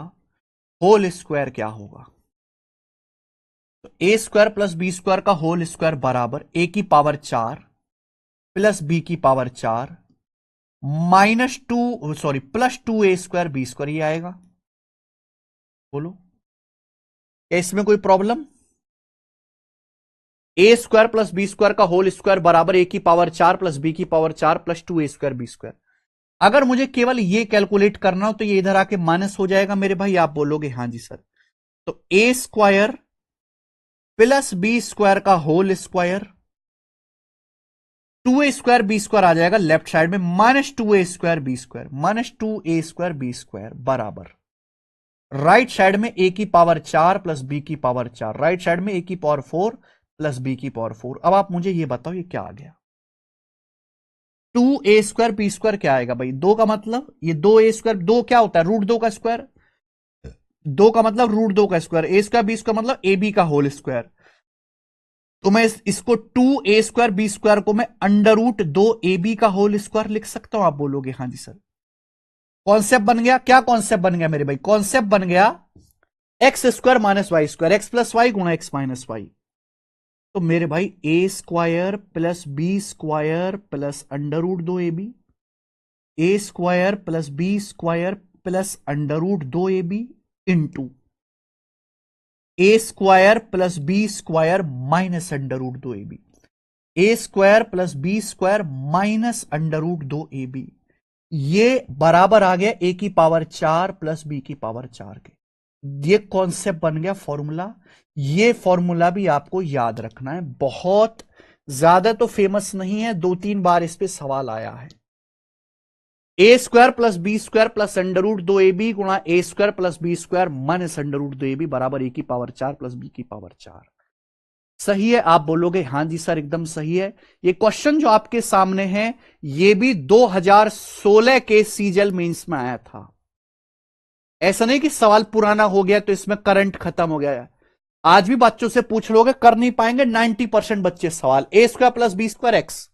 होल स्क्वायर क्या होगा? तो a² प्लस b² का होल स्क्वायर बराबर a की पावर 4 प्लस b की power 4 minus 2, sorry plus 2a² b², ये आएगा। बोलो क्या इसमें कोई प्रॉब्लम? a² प्लस b² का होल स्क्वायर बराबर a की पावर 4 प्लस b की पावर 4 प्लस 2a² b²। अगर मुझे केवल ये कैलकुलेट करना हो तो ये इधर आके माइनस हो जाएगा मेरे भाई। आप बोलोगे हाँ जी सर, तो a² प्लस b² का होल स्क्वायर, 2a² b² आ जाएगा लेफ्ट साइड में, minus 2a² b² minus 2a² b² बराबर राइट साइड में a की पावर 4 प्लस b की पावर 4, राइट साइड में a की पावर 4 प्लस b की पावर 4। अब आप मुझे ये बताओ ये क्या आ गया? 2a² b² क्या आएगा भाई? 2 का मतलब ये 2a², 2 क्या होता है? √2 का स्क्वायर। 2 का मतलब √2 का स्क्वायर, a² b² मतलब ab का होल स्क्वायर। तो मैं इसको 2a² b² को मैं √2ab का होल स्क्वायर लिख सकता हूं। आप बोलोगे हाँ जी सर। कॉन्सेप्ट बन गया। क्या कॉन्सेप्ट बन गया मेरे भाई? कॉन्सेप्ट बन गया X square minus Y square, x plus Y गुणा एक्स माइनस वाई। तो मेरे भाई A square plus B square plus under root 2ab, A square plus B square plus under root 2ab into A square plus B square minus under root 2ab, A square plus B square minus under root 2ab, ये बराबर आ गया ए की power 4 plus B की power 4 के। ये concept बन गया फॉर्मूला। ये फॉर्मूला भी आपको याद रखना है, बहुत ज्यादा तो फेमस नहीं है, 2-3 बार इस पे सवाल आया है। A square plus B square plus under root 2ab गुणा A square plus B square minus under root 2ab बराबर ए की पावर 4 प्लस बी की पावर 4। सही है? आप बोलोगे हां जी सर एकदम सही है। ये क्वेश्चन जो आपके सामने है ये भी 2016 के सीजल मेंस में आया था। ऐसा नहीं कि सवाल पुराना हो गया तो इसमें करंट खत्म हो गया है। आज भी बच्चों से पूछ लोगे कर नहीं पाएंगे 90% बच्चे सवाल। A square plus B square X,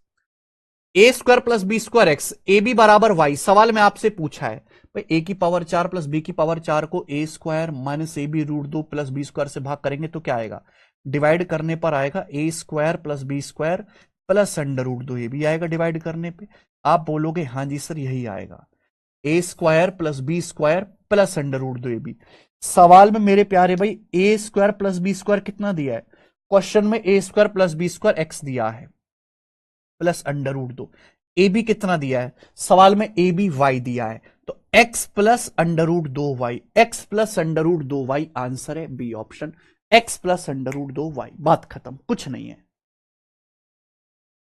A square plus B square X, A B बराबर वाई। सवाल में आपसे पूछा है भाई ए की पावर 4 प्लस बी की पावर 4 को A square minus A B root 2 plus B square से भाग करेंगे तो क्या आएगा? डिवाइड करने पर आएगा A square plus B square plus under root 2ab आएगा डिवाइड करने पे। आप बोलोगे हां जी सर यही आएगा, A square plus B square plus under root 2ab। सवाल में मेरे प्यारे भाई A square plus B square कितना दिया है? क्वेश्चन में A square plus B square X दिया है plus under root 2। A B कितना दिया है? सवाल में ए बी वाई दिया है, तो X plus under root 2y, X plus under root 2y answer है B option, X plus under root 2y। बात खत्म, कुछ नहीं है।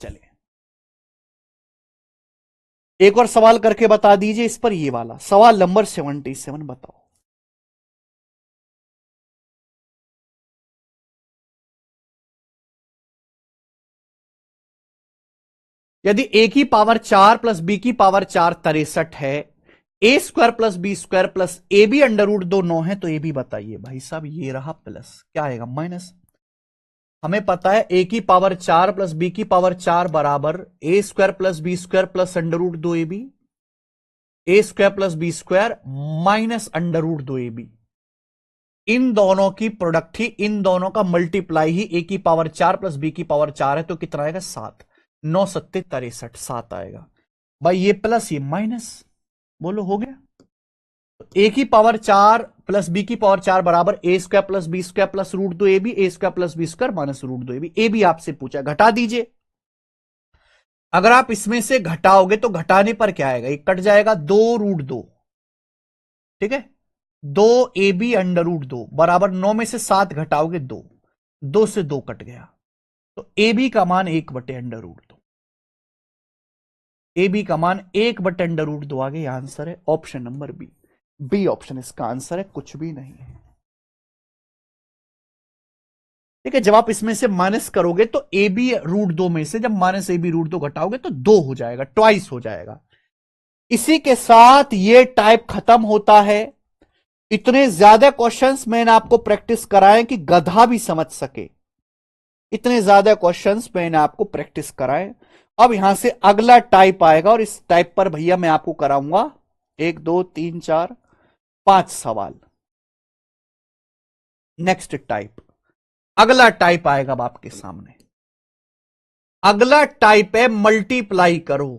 चलिए एक और सवाल करके बता दीजिए इस पर, ये वाला सवाल नंबर 77 बताओ। यदि ए की पावर 4 प्लस बी की पावर 4 63 है, A square plus B square plus A B under root 2 9 है, तो ए बी बताइए। भाई साहब ये रहा प्लस, क्या आएगा? माइनस। हमें पता है ए की पावर 4 प्लस बी की पावर 4 बराबर A square plus B square plus under root 2ab, A square plus B square minus under root 2ab। इन दोनों की प्रोडक्ट ही, इन दोनों का मल्टीप्लाई ही ए की पावर 4 प्लस बी की पावर 4 है, तो कितना आएगा? 7। 9 सत्ते 63, 7 आएगा। भाई ये प्लस ये माइनस, बोलो हो गया। ए की पावर 4 प्लस बी की पावर 4 बराबर A square plus B square plus root 2ab, A square plus B square minus root 2ab। A B आपसे पूछा, घटा दीजिए। अगर आप इसमें से घटाओगे तो घटाने पर क्या आएगा? एक कट जाएगा, 2 रूट 2, ठीक है। 2 ए बी अंडर रूट 2 बराबर 9 में से 7 घटाओगे 2, 2 से 2 कट गया, तो ए बी का मान 1 बटे अंडर रूट 2, ए बी का मान 1 बटे अंडर रूट 2 आ गया। आंसर है option number B, B option इसका आंसर है, कुछ भी नहीं है। ठीक है, जब आप इसमें से माइनस करोगे तो ए बी रूट 2 में से जब माइनस ए बी रूट 2 घटाओगे तो 2 हो जाएगा, ट्वाइस हो जाएगा। इसी के साथ ये टाइप खत्म होता है। इतने ज्यादा क्वेश्चंस मैंने आपको प्रैक्टिस कराए कि गधा भी समझ सके, इतने ज्यादा क्वेश्चंस मैंने आपको प्रैक्टिस कराए। अब यहां से अगला टाइप आएगा और इस टाइप पर भैया मैं आपको कराऊंगा 1 2 3 4 5 सवाल। नेक्स्ट टाइप, अगला टाइप आएगा अब आपके सामने। अगला टाइप है मल्टीप्लाई करो,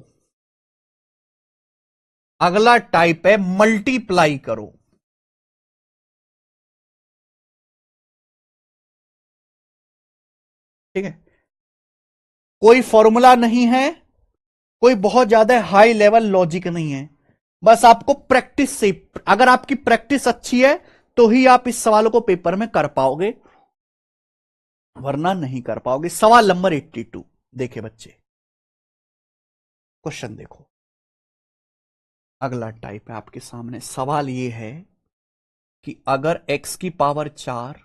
अगला टाइप है मल्टीप्लाई करो। ठीक है, कोई फॉर्मूला नहीं है, कोई बहुत ज्यादा हाई लेवल लॉजिक नहीं है, बस आपको प्रैक्टिस से, अगर आपकी प्रैक्टिस अच्छी है तो ही आप इस सवालों को पेपर में कर पाओगे, वरना नहीं कर पाओगे। सवाल नंबर 82 देखे बच्चे, क्वेश्चन देखो। अगला टाइप है आपके सामने। सवाल यह है कि अगर x की power 4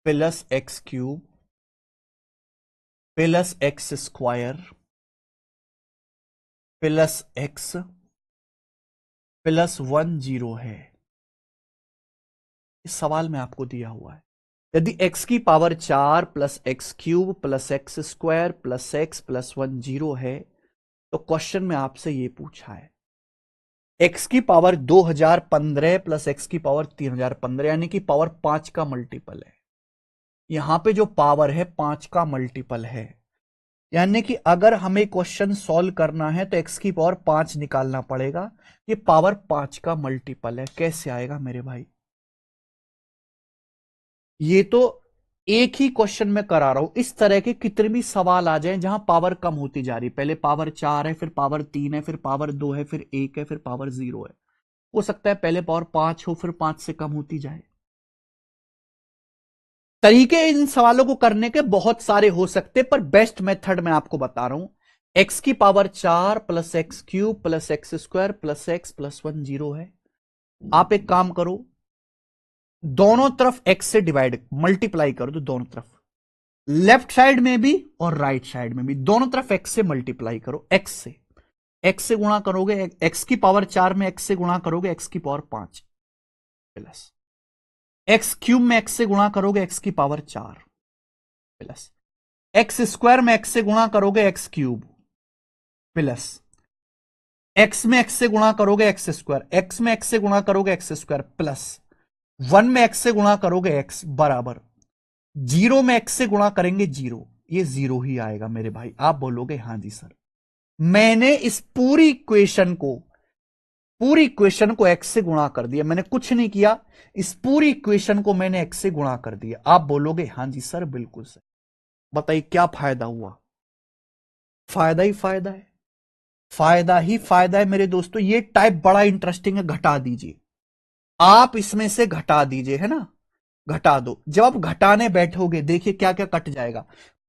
plus x cube plus x square plus X plus 10 है, इस सवाल में आपको दिया हुआ है। यदि x की power 4 plus x cube plus x square plus X plus 10 है, तो क्वेश्चन में आपसे यह पूछा है एक्स की पावर 2015 प्लस एक्स की पावर 3015 यानी कि पावर 5 का मल्टीपल है। यहां पे जो पावर है 5 का मल्टीपल है, यानी कि अगर हमें क्वेश्चन सॉल्व करना है तो एक्स की पावर 5 निकालना पड़ेगा। ये पावर 5 का मल्टीपल है, कैसे आएगा मेरे भाई? ये तो एक ही क्वेश्चन में करा रहा हूं। इस तरह के कितने भी सवाल आ जाएं जहां पावर कम होती जा रही, पहले पावर 4 है, फिर पावर 3 है, फिर पावर 2 है, फिर 1 है, फिर पावर 0 है। हो सकता है पहले पावर 5 हो, फिर 5 से कम होती जाए। तरीके इन सवालों को करने के बहुत सारे हो सकते, पर बेस्ट मेथड मैं आपको बता रहा हूं। एक्स की power 4 plus x cube plus x square plus X plus 1 0 है। आप एक काम करो, दोनों तरफ एक्स से डिवाइड मल्टीप्लाई कर दो, दोनों तरफ, लेफ्ट साइड में भी और राइट साइड में भी, दोनों तरफ एक्स से मल्टीप्लाई करो। एक्स से गुणा करोगे, एक्स की पावर 4 में एक्स से गुणा करोगे एक्स की पावर 5 प्लस एक्स क्यूब में एक्स से गुणा करोगे एक्स की पावर 4 प्लस एक्स स्क्वायर में एक्स से गुणा करोगे एक्स क्यूब प्लस एक्स में एक्स से गुणा करोगे एक्स स्क्वायर, एक्स में एक्स से गुणा करोगे एक्स स्क्वायर प्लस 1 में एक्स से गुणा करोगे एक्स बराबर 0 में एक्स से गुणा करेंगे 0। ये 0 ही आएगा मेरे भाई। आप बोलोगे हां जी सर, मैंने इस पूरी इक्वेशन को एक्स से गुणा कर दिया, मैंने कुछ नहीं किया, इस पूरी इक्वेशन को मैंने एक्स से गुणा कर दिया। आप बोलोगे हां जी सर बिल्कुल सर। बताइए क्या फायदा हुआ? फायदा ही फायदा है, फायदा ही फायदा है मेरे दोस्तों। ये टाइप बड़ा इंटरेस्टिंग है, घटा दीजिए, आप इसमें से घटा दीजिए, है ना, घटा दो। जब आप घटाने बैठोगे देखिए क्या क्या कट जाएगा।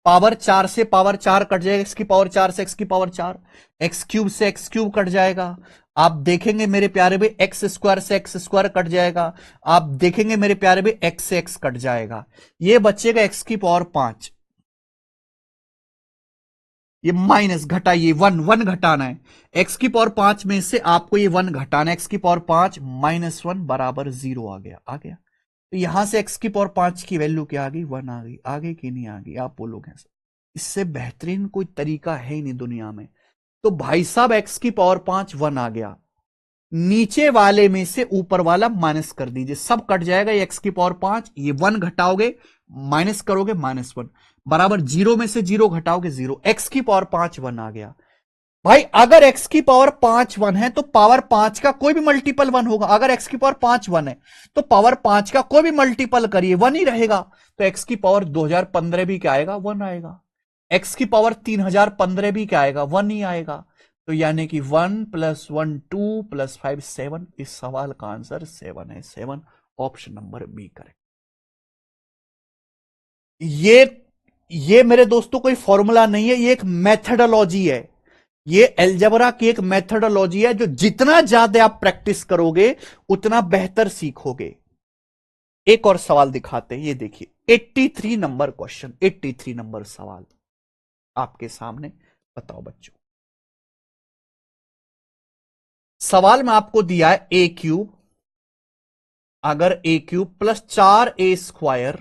पावर 4 से पावर 4 कट जाएगा, एक्स की पावर 4 से एक्स की पावर 4, एक्स क्यूब से एक्स क्यूब कट जाएगा। आप देखेंगे मेरे प्यारे भाई एक्स स्क्वायर से एक्स स्क्वायर कट जाएगा। आप देखेंगे मेरे प्यारे भाई एक्स से एक्स कट जाएगा। ये बचेगा एक्स की पावर 5, ये माइनस घटाइए, वन घटाना है। एक्स की पावर 5 में से आपको ये 1 घटाना है, एक्स की पावर 5 माइनस 1 बराबर 0 आ गया। तो यहां से एक्स की पावर 5 की वैल्यू क्या आ गई? 1 आ गई। आगे की नहीं आ गई? आप बोलोगे इससे बेहतरीन कोई तरीका है ही नहीं दुनिया में। तो भाई साहब एक्स की पावर 5 1 आ गया, नीचे वाले में से ऊपर वाला माइनस कर दीजिए, सब कट जाएगा। ये एक्स की पावर 5, ये 1 घटाओगे माइनस करोगे -1 बराबर 0 में से 0 घटाओगे 0। एक्स की पावर 5 1 आ गया। भाई अगर एक्स की पावर 5 1 है तो पावर 5 का कोई भी मल्टीपल 1 होगा। अगर एक्स की पावर 5 1 है तो पावर 5 का कोई भी मल्टीपल करिए 1 ही रहेगा। तो एक्स की पावर 2015 भी क्या आएगा? 1 आएगा। एक्स की पावर 3015 भी क्या आएगा? 1 ही आएगा। तो यानी कि 1 + 1 2 + 5 7। इस सवाल का आंसर 7 है। 7 ऑप्शन नंबर बी करेक्ट। ये मेरे दोस्तों कोई फॉर्मूला नहीं है, ये एक मेथडोलॉजी है। ये अलजेब्रा की एक मेथडोलॉजी है, जो जितना ज्यादा आप प्रैक्टिस करोगे उतना बेहतर सीखोगे। एक और सवाल दिखाते हैं, ये देखिए 83 नंबर क्वेश्चन, 83 नंबर सवाल आपके सामने। बताओ बच्चों, सवाल में आपको दिया है ए क्यूब, अगर ए cube plus 4a²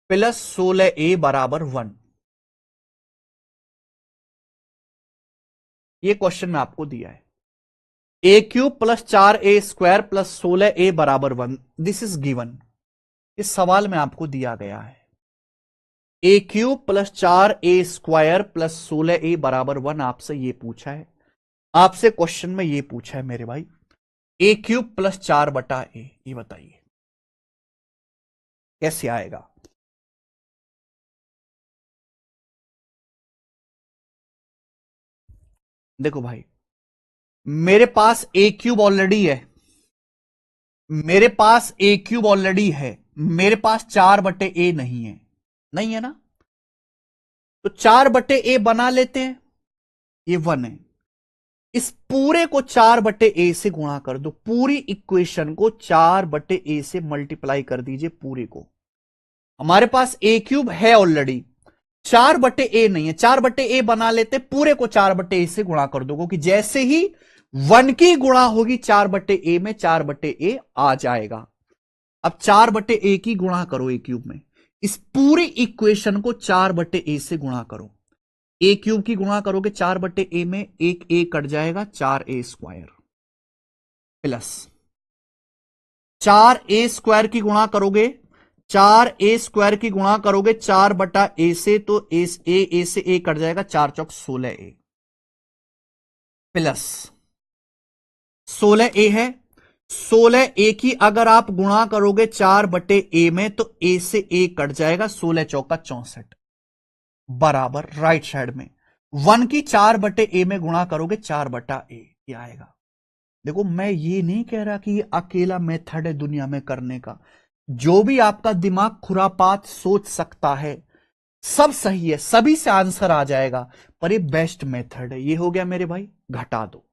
plus 16a बराबर 1, ये क्वेश्चन में आपको दिया है। A cube plus 4a² plus 16a बराबर 1, दिस इज गिवन। इस सवाल में आपको दिया गया है A cube plus 4a² plus 16a बराबर 1, आपसे ये पूछा है। आपसे क्वेश्चन में ये पूछा है मेरे भाई ए क्यूब प्लस 4/a, ये बताइए कैसे आएगा? देखो भाई, मेरे पास ए क्यूब ऑलरेडी है, मेरे पास ए क्यूब ऑलरेडी है, मेरे पास 4/a नहीं है, नहीं है ना, तो 4/a बना लेते हैं, ये 1 है। इस पूरे को 4/a से गुणा कर दो, पूरी इक्वेशन को 4/a से मल्टीप्लाई कर दीजिए पूरे को। हमारे पास ए क्यूब है ऑलरेडी, 4/a नहीं है, 4/a बना लेते, पूरे को 4/a से गुणा कर दो, क्योंकि जैसे ही 1 की गुणा होगी 4/a में 4/a आ जाएगा। अब 4/a की गुणा करो ए क्यूब में, इस पूरी इक्वेशन को 4/a से गुणा करो। ए क्यूब की गुणा करोगे 4/a में, एक ए कट जाएगा, 4a² प्लस 4a² की गुणा करोगे, 4a² की गुणा करोगे 4/a से, तो ए से ए कट जाएगा, 4 चौक 16a प्लस 16a है, 16a की अगर आप गुणा करोगे 4/a में, तो ए से ए कट जाएगा, 16 चौका 64 बराबर राइट साइड में 1 की 4/a में गुणा करोगे 4/a, ये आएगा। देखो मैं ये नहीं कह रहा कि ये अकेला मेथड है दुनिया में करने का, जो भी आपका दिमाग खुरापात सोच सकता है सब सही है, सभी से आंसर आ जाएगा, पर ये बेस्ट मेथड है। ये हो गया मेरे भाई, घटा दो,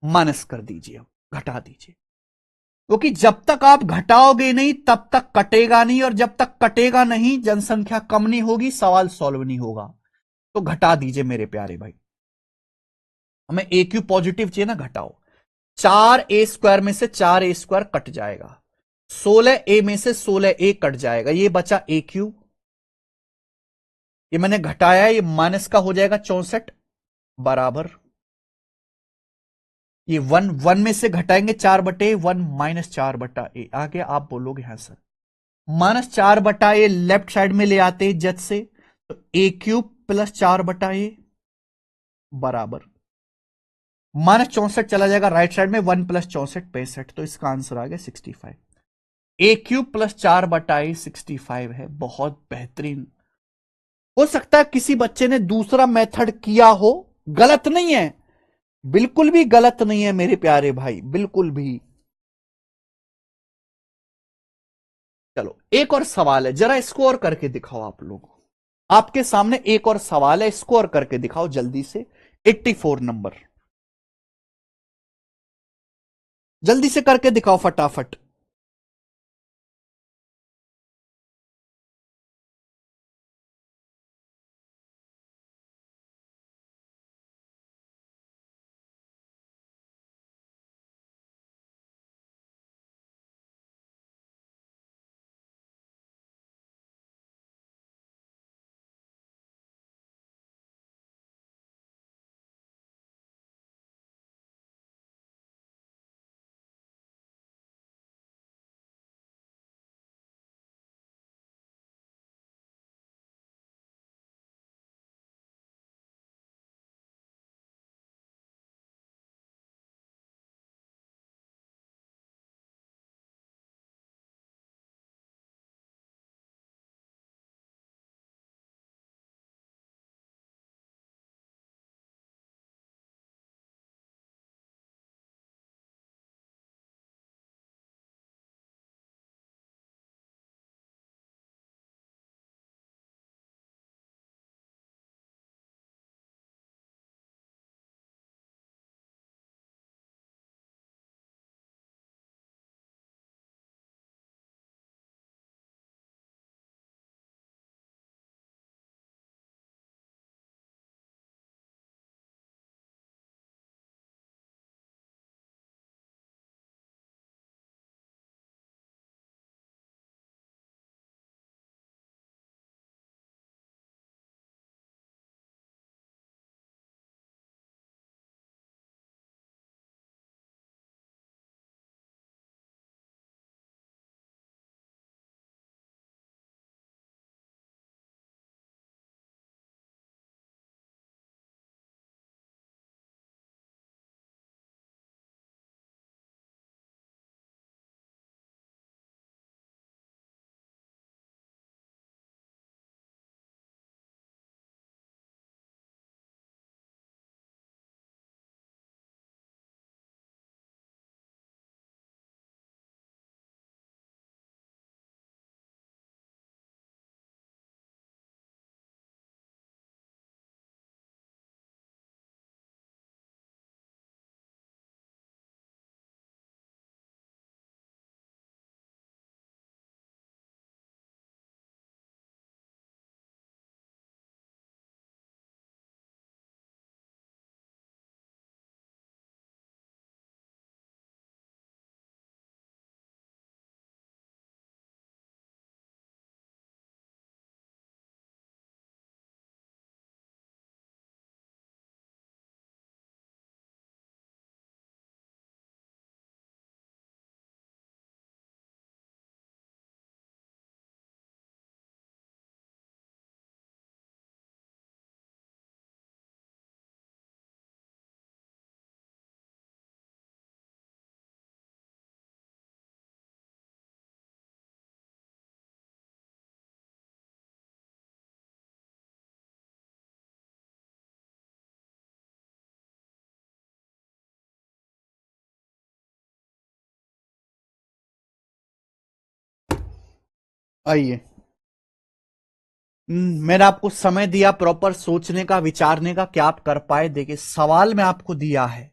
माइनस कर दीजिए, अब घटा दीजिए, क्योंकि जब तक आप घटाओगे नहीं तब तक कटेगा नहीं, और जब तक कटेगा नहीं जनसंख्या कम नहीं होगी, सवाल सॉल्व नहीं होगा। तो घटा दीजिए मेरे प्यारे भाई, हमें ए क्यू पॉजिटिव चाहिए ना, घटाओ। 4a² में से 4a² कट जाएगा, 16a में से 16a कट जाएगा, ये बचा ए क्यू, ये मैंने घटाया, ये माइनस का हो जाएगा 64 बराबर, ये 1 में से घटाएंगे 4/1 -4/a, आगे आप बोलोगे हाँ सर, -4/a लेफ्ट साइड में ले आते हैं जज से, तो a³ प्लस 4/a बराबर -64 चला जाएगा राइट साइड में, 1 प्लस 64 65, तो इसका आंसर आ गया 65। a³ प्लस 4/a 65 है, बहुत बेहतरीन। हो सकता है किसी बच्चे ने दूसरा मेथड किया हो, गलत नहीं है, बिल्कुल भी गलत नहीं है मेरे प्यारे भाई, बिल्कुल भी। चलो एक और सवाल है, जरा स्कोर करके दिखाओ आप लोग, आपके सामने एक और सवाल है, स्कोर करके दिखाओ जल्दी से। 84 नंबर, जल्दी से करके दिखाओ फटाफट। आइए, मैंने आपको समय दिया प्रॉपर सोचने का, विचारने का, क्या आप कर पाए। देखिए सवाल मैं आपको दिया है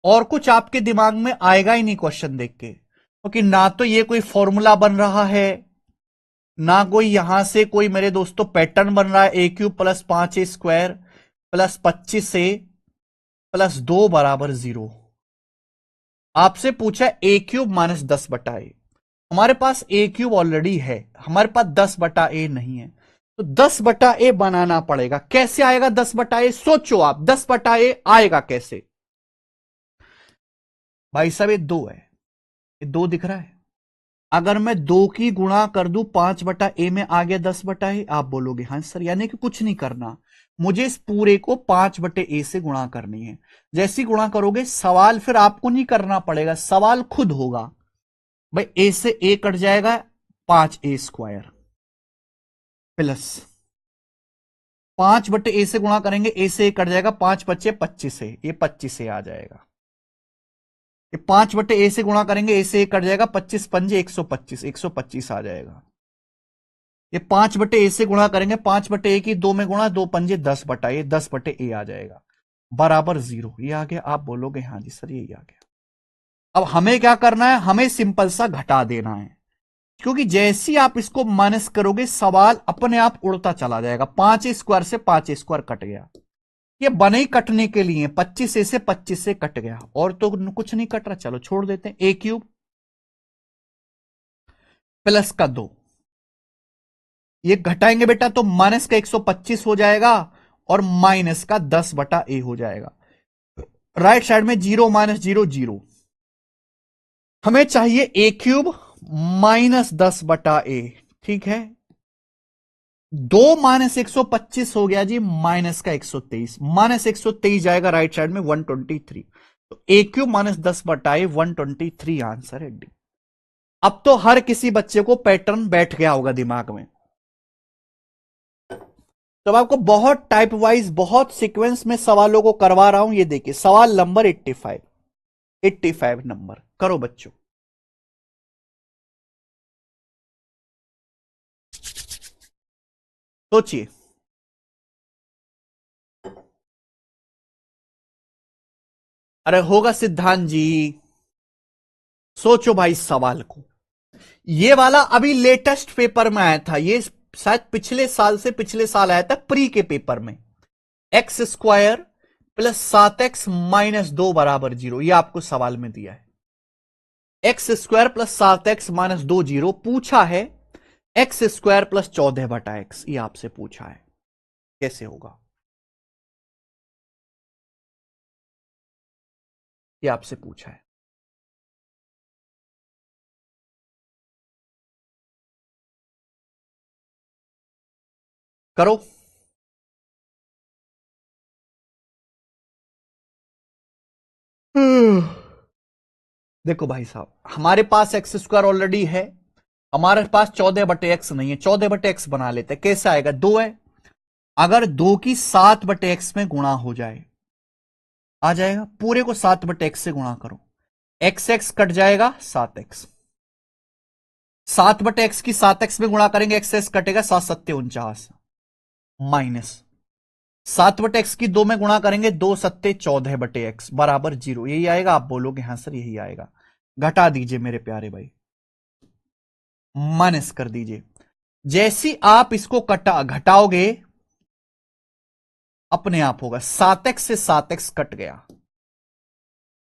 और कुछ आपके दिमाग में आएगा ही नहीं क्वेश्चन देख के, क्योंकि ना तो ये कोई फॉर्मूला बन रहा है, ना कोई यहां से कोई मेरे दोस्तों पैटर्न बन रहा है। A cube plus 5a² plus 25a plus 2 बराबर 0। आपसे पूछा ए क्यूब माइनस 10/a। हमारे पास ए क्यूब ऑलरेडी है, हमारे पास 10/a नहीं है, तो 10/a बनाना पड़ेगा। कैसे आएगा 10/a? सोचो आप, 10/a आएगा कैसे? भाई साहब ये 2 है, ये 2 दिख रहा है। अगर मैं 2 की गुणा कर दूं 5/a में आ गया 10/a। आप बोलोगे हाँ सर, यानी कि कुछ नहीं करना, मुझे इस पूरे को 5/a से गुणा करनी है। जैसी गुणा करोगे सवाल फिर आपको नहीं करना पड़ेगा, सवाल खुद होगा। भाई ए से ए कट जाएगा, 5a² प्लस 5/a से गुणा करेंगे, ए से ए कट जाएगा, 5×5 = 25 है, ये 25 आ जाएगा। ये 5/a से गुणा करेंगे, ए से ए कट जाएगा, 25×5 = 125, 125 आ जाएगा। ये 5/a से गुणा करेंगे, 5/a की 2 में गुणा, 2×5 = 10/a, 10/a आ जाएगा बराबर 0। ये आ गया। आप बोलोगे हाँ जी सर यही आ गया। अब हमें क्या करना है? हमें सिंपल सा घटा देना है, क्योंकि जैसे ही आप इसको माइनस करोगे सवाल अपने आप उड़ता चला जाएगा। 5a² से 5a² कट गया, ये बने ही कटने के लिए, 25a से 25 से कट गया, और तो कुछ नहीं कट रहा। चलो छोड़ देते हैं। a क्यूब प्लस का 2, ये घटाएंगे बेटा तो माइनस का 125 हो जाएगा और माइनस का 10/a हो जाएगा। राइट साइड में 0 - 0 0। हमें चाहिए a क्यूब माइनस 10/a, ठीक है। 2 - 125 हो गया जी, माइनस का 123, -123 जाएगा राइट साइड में 123। तो a cube minus 10/a 123 answer है डी। अब तो हर किसी बच्चे को पैटर्न बैठ गया होगा दिमाग में। तो आपको बहुत टाइप वाइज, बहुत सीक्वेंस में सवालों को करवा रहा हूं। ये देखिए सवाल नंबर 85, 85 नंबर करो बच्चों। सोचिए, अरे होगा सिद्धांत जी, सोचो भाई सवाल को। ये वाला अभी लेटेस्ट पेपर में आया था, ये शायद पिछले साल से पिछले साल आया था प्री के पेपर में। x² प्लस 7x माइनस 2 बराबर 0, ये आपको सवाल में दिया है। x² प्लस 7x माइनस 2 0 पूछा है, x² प्लस 14/x ये आपसे पूछा है। कैसे होगा ये आपसे पूछा है। करो। देखो भाई साहब, हमारे पास x² ऑलरेडी है, हमारे पास 14/x नहीं है। 14/x बना लेते हैं। कैसे आएगा? 2 है, अगर 2 की 7/x में गुणा हो जाए आ जाएगा। पूरे को 7/x से गुणा करो, x कट जाएगा 7x, 7/x की 7x में गुणा करेंगे, x कटेगा 7×7 = 49 माइनस 7/x की 2 में गुणा करेंगे, 2×7 = 14/x बराबर 0। यही आएगा। आप बोलोगे हाँ सर यही आएगा। घटा दीजिए मेरे प्यारे भाई, माइनस कर दीजिए। जैसी आप इसको घटाओगे अपने आप होगा। 7x से 7x कट गया,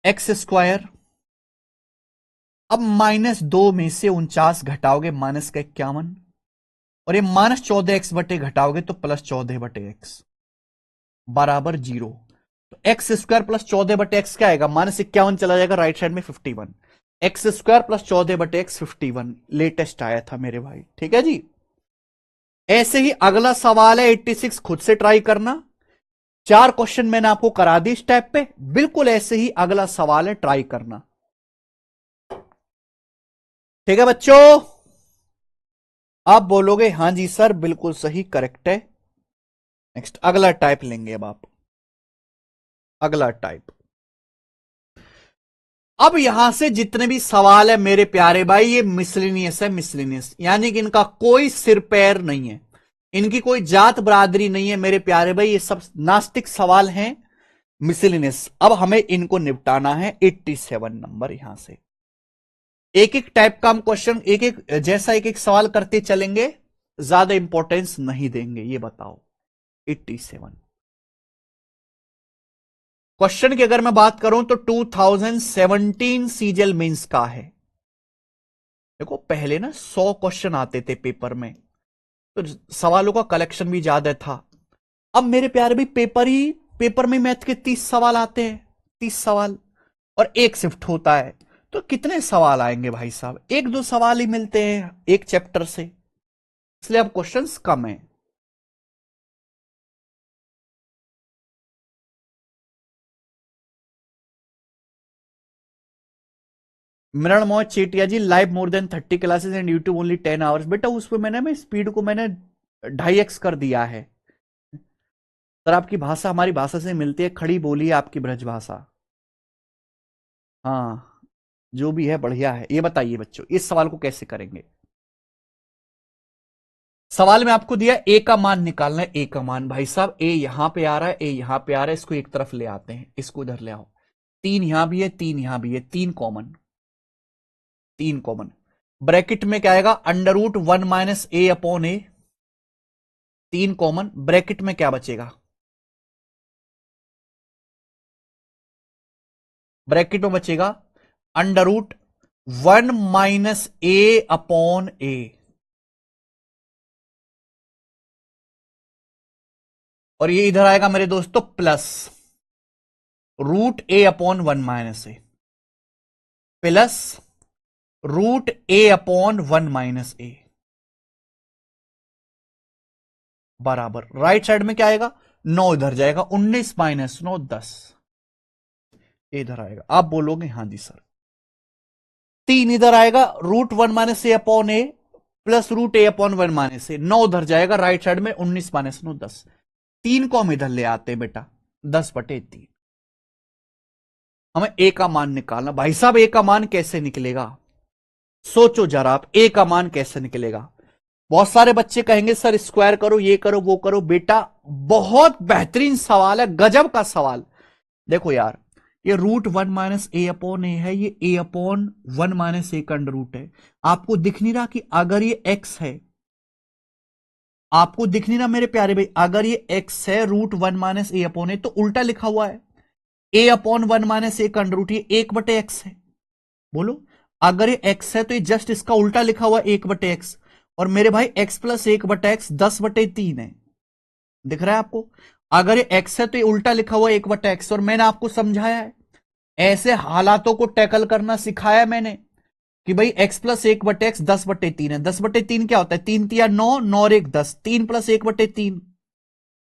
x²। अब -2 में से 49 घटाओगे, -51, और ये -14x घटाओगे तो +14/x बराबर 0। तो x² प्लस 14/x क्या आएगा? -51 चला जाएगा राइट साइड में 51। x² प्लस 14/x 51 लेटेस्ट आया था मेरे भाई, ठीक है जी। ऐसे ही अगला सवाल है 86, खुद से ट्राई करना। 4 क्वेश्चन मैंने आपको करा दी इस टाइप पे, बिल्कुल ऐसे ही अगला सवाल है, ट्राई करना। ठीक है बच्चों, आप बोलोगे हां जी सर बिल्कुल सही, करेक्ट है। नेक्स्ट अगला टाइप लेंगे अब आप, अगला टाइप। अब यहां से जितने भी सवाल है मेरे प्यारे भाई, ये मिसलिनियस है, मिसलिनियस, यानी कि इनका कोई सिर पैर नहीं है, इनकी कोई जात बरादरी नहीं है मेरे प्यारे भाई, ये सब नास्तिक सवाल हैं, मिसलिनियस। अब हमें इनको निपटाना है 87 नंबर। यहां से एक एक टाइप का हम क्वेश्चन, एक एक जैसा एक एक सवाल करते चलेंगे, ज्यादा इंपॉर्टेंस नहीं देंगे। ये बताओ 87 क्वेश्चन की अगर मैं बात करूं तो 2017 सीजल मेंस का है। देखो पहले ना 100 क्वेश्चन आते थे पेपर में, तो सवालों का कलेक्शन भी ज्यादा था। अब मेरे प्यारे भी पेपर में मैथ के 30 सवाल आते हैं, 30 सवाल, और एक शिफ्ट होता है, तो कितने सवाल आएंगे भाई साहब? एक दो सवाल ही मिलते हैं एक चैप्टर से, इसलिए अब क्वेश्चंस कम है। Mrinmoy Chetia ji, live more than 30 classes and YouTube only 10 hours. बेटा उसमें मैं स्पीड को मैंने 2.5x कर दिया है। सर आपकी भाषा हमारी भाषा से मिलती है, खड़ी बोली है आपकी ब्रज भाषा। हाँ, जो भी है बढ़िया है। ये बताइए बच्चों, इस सवाल को कैसे करेंगे? सवाल में आपको दिया ए का मान निकालना है। ए का मान भाई साहब, ए यहां पे आ रहा है, ए यहां पे आ रहा है, इसको एक तरफ ले आते हैं, इसको इधर ले आओ। 3 यहां भी है, 3 यहां भी है, 3 कॉमन, 3 कॉमन। ब्रैकेट में क्या आएगा? √1 - a/a। 3 कॉमन, ब्रैकेट में क्या बचेगा? ब्रैकेट में बचेगा √1 - a/a। और ये इधर आएगा मेरे दोस्तों plus √a/1 - a plus √a/1 - a बराबर राइट साइड में क्या आएगा? 9 इधर जाएगा, 19 - 9 10, इधर आएगा। आप बोलोगे हाँ जी सर। 3 इधर आएगा, √1 - a/a प्लस √a/1 - a। 9 उधर जाएगा राइट साइड में, 19 - 9 10। 3 को हम इधर ले आते हैं बेटा, 10/3। हमें ए का मान निकालना। भाई साहब ए का मान कैसे निकलेगा? सोचो जरा आप, ए का मान कैसे निकलेगा? बहुत सारे बच्चे कहेंगे सर स्क्वायर करो, ये करो, वो करो। बेटा बहुत बेहतरीन सवाल है, गजब का सवाल। देखो यार, ये √1 - a/a है, ये a/1 - a का अंडर रूट है। आपको दिख नहीं रहा कि अगर ये x है, आपको दिख नहीं रहा मेरे प्यारे भाई, अगर ये x है √1 - a/a तो उल्टा लिखा हुआ है, a/1 - a का अंडर रूट, ये 1/x है। बोलो, अगर ये x है तो ये जस्ट इसका उल्टा लिखा हुआ 1/x। और मेरे भाई x प्लस 1/x 10/3 है, दिख रहा है आपको? अगर ये x है तो ये उल्टा लिखा हुआ 1/x। और मैंने आपको समझाया है, ऐसे हालातों को टैकल करना सिखाया मैंने कि भाई x प्लस 1/x 10/3 है। 10/3 क्या होता है? 3 तिया 9, 9 और 1 10, 3 प्लस 1/3।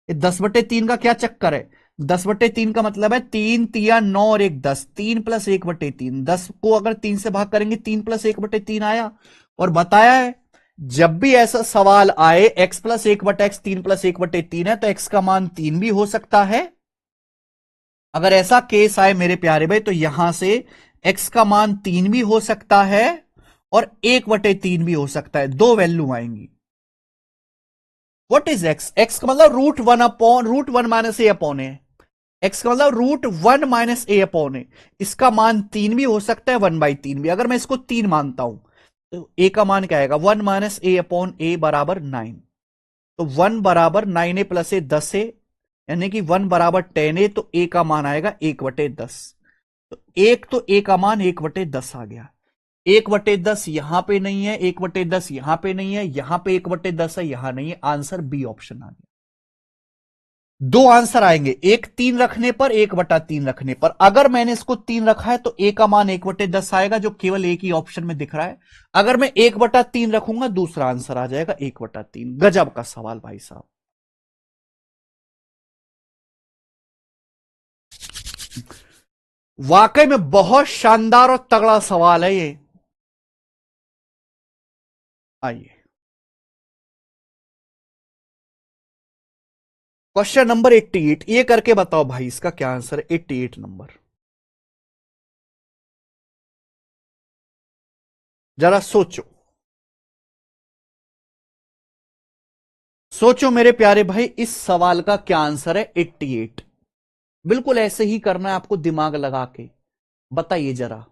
ये 10/3 का क्या चक्कर है? 10/3 का मतलब है 3 तिया 9 और 1 10, 3 प्लस 1/3। 10 को अगर 3 से भाग करेंगे, 3 प्लस 1/3 आया। और बताया है, जब भी ऐसा सवाल आए x प्लस 1/x 3 प्लस 1/3 है, तो x का मान 3 भी हो सकता है। अगर ऐसा केस आए मेरे प्यारे भाई, तो यहां से x का मान 3 भी हो सकता है और 1/3 भी हो सकता है। दो वैल्यू आएंगी। What is x? x का मतलब √1 - a/a। x का मतलब √1 - a/a। इसका मान 3 भी हो सकता है, 1/3 भी। अगर मैं इसको 3 मानता हूं, तो a का मान क्या आएगा? 1 - a/a बराबर 9। तो 1 बराबर 9a प्लस ए 10a, यानी कि 1 बराबर 10a। तो a का मान आएगा 1/10। तो एक, तो a का मान 1/10 आ गया। 1/10 यहां पे नहीं है, 1/10 यहां पे नहीं है, यहां पे 1/10 है, यहां नहीं है। आंसर बी ऑप्शन आ गया। दो आंसर आएंगे, एक 3 रखने पर, 1/3 रखने पर। अगर मैंने इसको 3 रखा है तो a का मान 1/10 आएगा, जो केवल एक ही ऑप्शन में दिख रहा है। अगर मैं 1/3 रखूंगा, दूसरा आंसर आ जाएगा 1/3। गजब का सवाल भाई साहब। वाकई में बहुत शानदार और तगड़ा सवाल है ये। आइए, क्वेश्चन नंबर 88, ये करके बताओ भाई इसका क्या आंसर है। 88 नंबर। जरा सोचो, सोचो मेरे प्यारे भाई, इस सवाल का क्या आंसर है? 88। बिल्कुल ऐसे ही करना है आपको, दिमाग लगा के। बताइए जरा।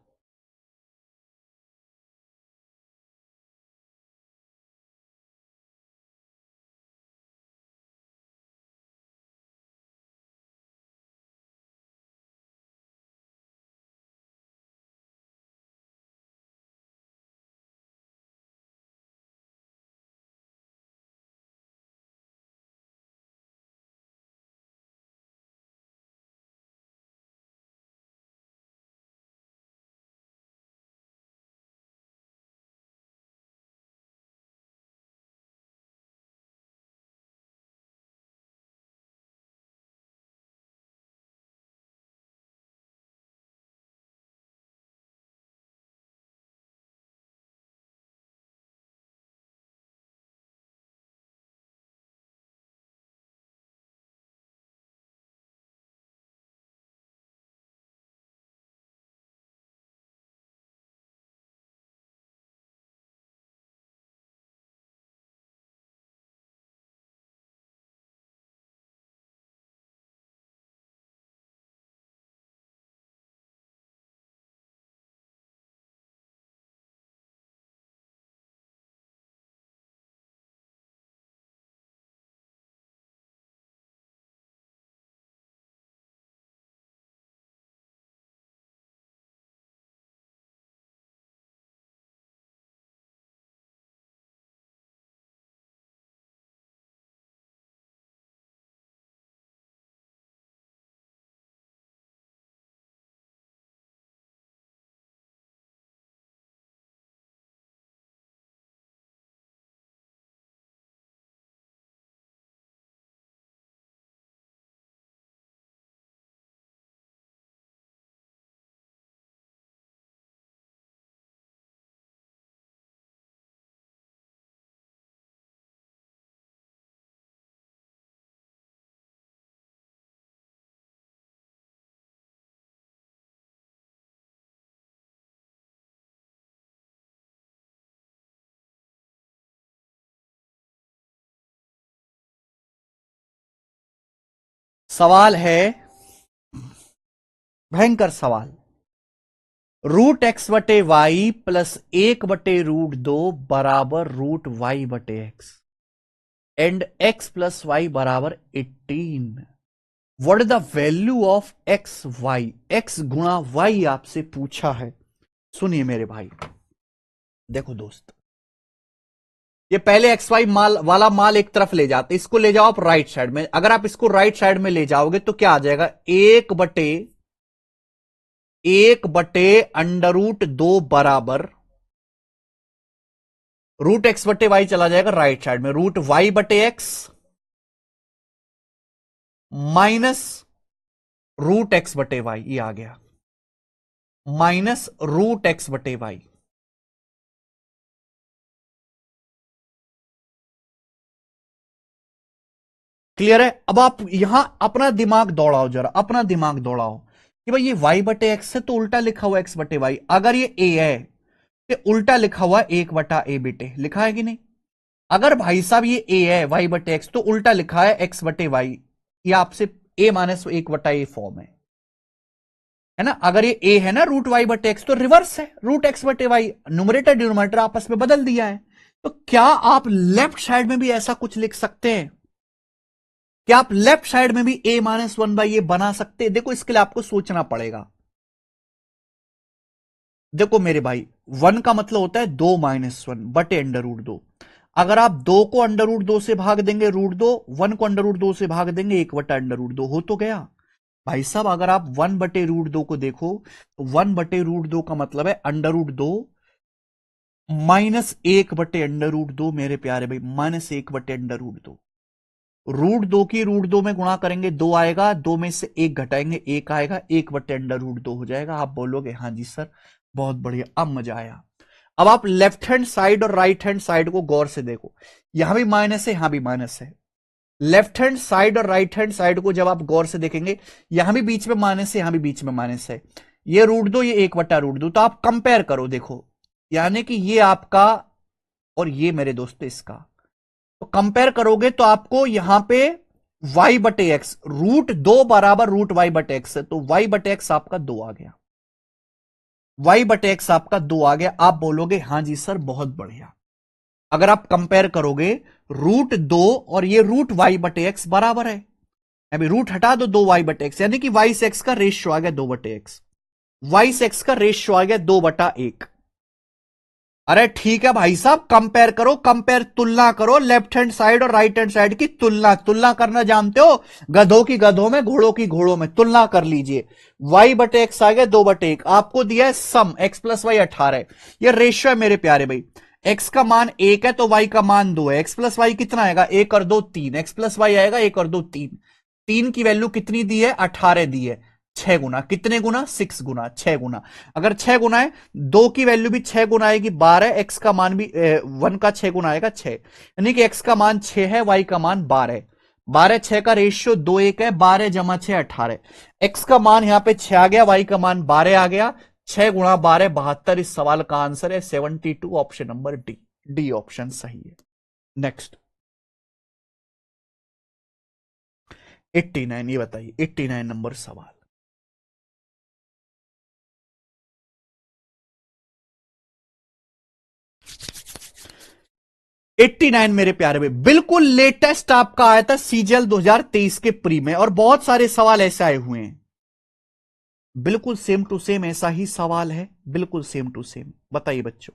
सवाल है, भयंकर सवाल। रूट एक्स बटे वाई प्लस 1/√2 बराबर रूट वाई बटे x and x plus y बराबर 18। What is the value of x Y? X गुणा वाई आपसे पूछा है। सुनिए मेरे भाई, देखो दोस्त, ये पहले एक्स वाई माल वाला माल एक तरफ ले जाते, इसको ले जाओ आप राइट साइड में। अगर आप इसको राइट साइड में ले जाओगे तो क्या आ जाएगा? 1/√2 बराबर रूट एक्स बटे वाई चला जाएगा राइट साइड में, रूट वाई बटे एक्स माइनस रूट एक्स बटे वाई, ये आ गया, माइनस रूट एक्स बटे वाई। क्लियर है? अब आप यहां अपना दिमाग दौड़ाओ, जरा अपना दिमाग दौड़ाओ कि भाई ये y बटे एक्स है तो उल्टा लिखा हुआ एक्स बटे वाई। अगर ये a है तो उल्टा लिखा हुआ 1/a बेटे, लिखा है कि नहीं? अगर भाई साहब ये a है y बटे एक्स तो उल्टा लिखा है x बटे वाई। ये आपसे a माइनस 1/a फॉर्म है ना? अगर ये a है ना रूट y बटे एक्स तो रिवर्स है, रूट x बटे वाई। न्यूमरेटर डिनोमिनेटर आपस में बदल दिया है। तो क्या आप लेफ्ट साइड में भी ऐसा कुछ लिख सकते हैं? क्या आप लेफ्ट साइड में भी a-1/a बना सकते हैं? देखो, इसके लिए आपको सोचना पड़ेगा। देखो मेरे भाई, 1 का मतलब होता है 2-1 बटे √2। अगर आप 2 को √2 से भाग देंगे √2, 1 को √2 से भाग देंगे 1/√2, हो तो गया। भाई साहब अगर आप 1/√2 को देखो तो 1/√2 का मतलब है √2 माइनस 1/√2। मेरे प्यारे भाई, माइनस 1/√2। √2 की √2 में गुणा करेंगे 2 आएगा, 2 में से 1 घटाएंगे 1 आएगा, 1/√2 हो जाएगा। आप बोलोगे हाँ जी सर, बहुत बढ़िया, अब मजा आया। अब आप लेफ्ट हैंड साइड और राइट हैंड साइड को गौर से देखो, यहां भी माइनस है, यहां भी माइनस है। लेफ्ट हैंड साइड और राइट हैंड साइड को जब आप गौर से देखेंगे, यहां भी बीच में माइनस है, यहां भी बीच में माइनस है। ये √2, ये 1/√2। तो आप कंपेयर करो, देखो यानी कि ये आपका और ये मेरे दोस्त इसका, तो कंपेयर करोगे तो आपको यहां पे y बटे एक्स, रूट 2 बराबर रूट y बटे एक्स है, तो y बटे एक्स आपका 2 आ गया, y बटे एक्स आपका 2 आ गया। आप बोलोगे हां जी सर बहुत बढ़िया। अगर आप कंपेयर करोगे रूट 2 और ये रूट y बटे एक्स बराबर है, अभी रूट हटा दो 2y बटे एक्स, यानी कि y से x का रेशियो आ गया 2 बटे एक्स, y से x का रेशियो आ गया 2/1। अरे ठीक है भाई साहब, कंपेयर करो, कंपेयर तुलना करो, लेफ्ट हैंड साइड और राइट हैंड साइड की तुलना, तुलना करना जानते हो, गधों की गधों में, घोड़ों की घोड़ों में तुलना कर लीजिए। y बटे एक्स आ गया 2/1, आपको दिया है सम x प्लस वाई 18, ये रेशियो है मेरे प्यारे भाई। x का मान 1 है तो y का मान 2 है, x प्लस वाई कितना आएगा 1 और 2 3, x प्लस वाई आएगा 1 और 2 3, 3 की वैल्यू कितनी दी है 18 दी है, 6 गुना, कितने गुना 6 गुना, 6 गुना। अगर 6 गुना है, 2 की वैल्यू भी 6 गुना आएगी 12, एक्स का मान भी 1 का 6 गुना आएगा 6, यानी कि एक्स का मान 6 है, वाई का मान 12, 12 6 का रेशियो 2 1 है, 12 जमा 6 18, एक्स का मान यहां पे 6 आ गया, वाई का मान 12 आ गया, 6 गुणा 12 72। इस सवाल का आंसर है 72, option number D, D option सही है। नेक्स्ट 89, ये बताइए 89 नंबर सवाल। 89 मेरे प्यारे भाई, बिल्कुल लेटेस्ट आपका आया था सीजीएल 2023 के प्री में, और बहुत सारे सवाल ऐसे आए हुए हैं, बिल्कुल सेम टू सेम ऐसा ही सवाल है, बिल्कुल सेम टू सेम। बताइए बच्चों,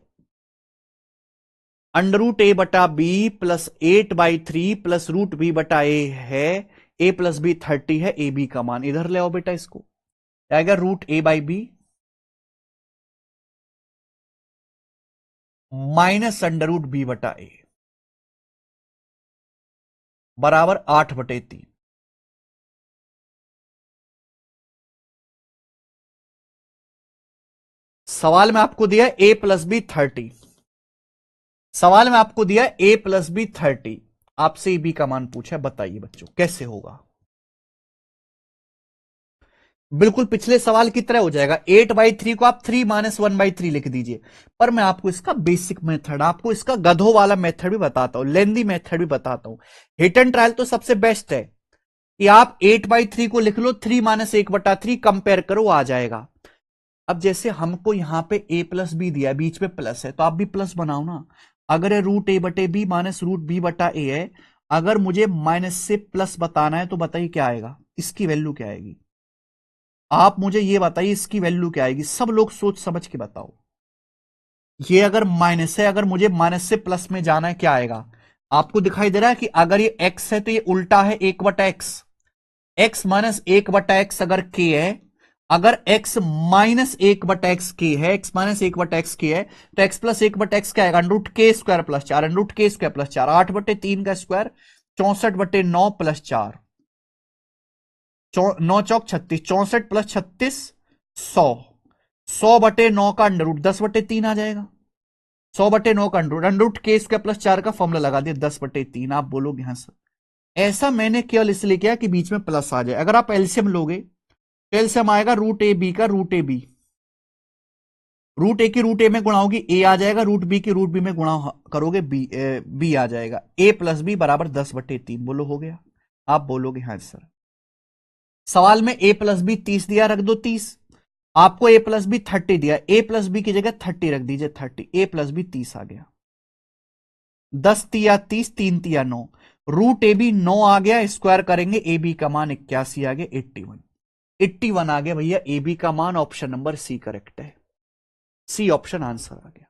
√a/b प्लस 8/3 प्लस √b बटा ए है, a प्लस बी 30 है, ए बी का मान इधर ले आओ बेटा, इसको आएगा √a/b माइनस √b बटा ए बराबर 8/3। सवाल में आपको दिया a प्लस बी 30, सवाल में आपको दिया a प्लस बी 30, आपसे बी का मान पूछा, बताइए बच्चों कैसे होगा। बिल्कुल पिछले सवाल की तरह हो जाएगा, 8/3 को आप 3 - 1/3 लिख दीजिए, पर मैं आपको इसका बेसिक मेथड, आपको इसका गधों वाला मेथड भी बताता हूं, लेंदी मेथड भी बताता हूं। हिट एंड ट्रायल तो सबसे बेस्ट है कि आप 8/3 को लिख लो, 3 - 1/3 कंपेयर करो, आ जाएगा। अब जैसे हमको यहां पे a प्लस बी दिया है, बीच में प्लस है, तो आप भी प्लस बनाओ ना। अगर √a/b माइनस √b बटा ए है, अगर मुझे माइनस से प्लस बताना है तो बताइए क्या आएगा, इसकी वैल्यू क्या आएगी, आप मुझे ये बताइए इसकी वैल्यू क्या आएगी, सब लोग सोच समझ के बताओ। ये अगर माइनस है, अगर मुझे माइनस से प्लस में जाना है, क्या आएगा। आपको दिखाई दे रहा है कि अगर ये x है तो ये उल्टा है 1/x, x माइनस 1/x अगर k है, अगर x माइनस 1/x k है, x माइनस 1/x k है, तो x प्लस 1/x क्या आएगा, √k² प्लस 4, √k² प्लस 4, 8/3 का स्क्वायर 64/9 प्लस 4, 9 चौक 36, 64 प्लस 36 100, 100/9 का अंडर रूट 10/3 आ जाएगा, 100/9 का अंडर रूट प्लस 4 का फॉर्मूला लगा दिया 10/3। आप बोलोगे हाँ सर, ऐसा मैंने केवल इसलिए किया कि बीच में प्लस आ जाए। अगर आप एलसीएम लोगे तो एलसीएम आएगा √a/b का √a/b, √a की √a में गुणा होगी a आ जाएगा, √b की √b में गुणा करोगे b आ जाएगा, a प्लस बी बराबर 10/3। बोलो हो गया, आप बोलोगे हाँ सर। सवाल में a प्लस बी 30 दिया, रख दो 30, आपको a प्लस बी 30 दिया, a प्लस बी की जगह 30 रख दीजिए, 30, a प्लस बी 30 आ गया, 10 तिया 30, 3 तिया 9, √a/b 9 आ गया, स्क्वायर करेंगे ए बी का मान 81 आ गया, 81, 81 आ गया भैया ए बी का मान, ऑप्शन नंबर सी करेक्ट है, सी ऑप्शन आंसर आ गया।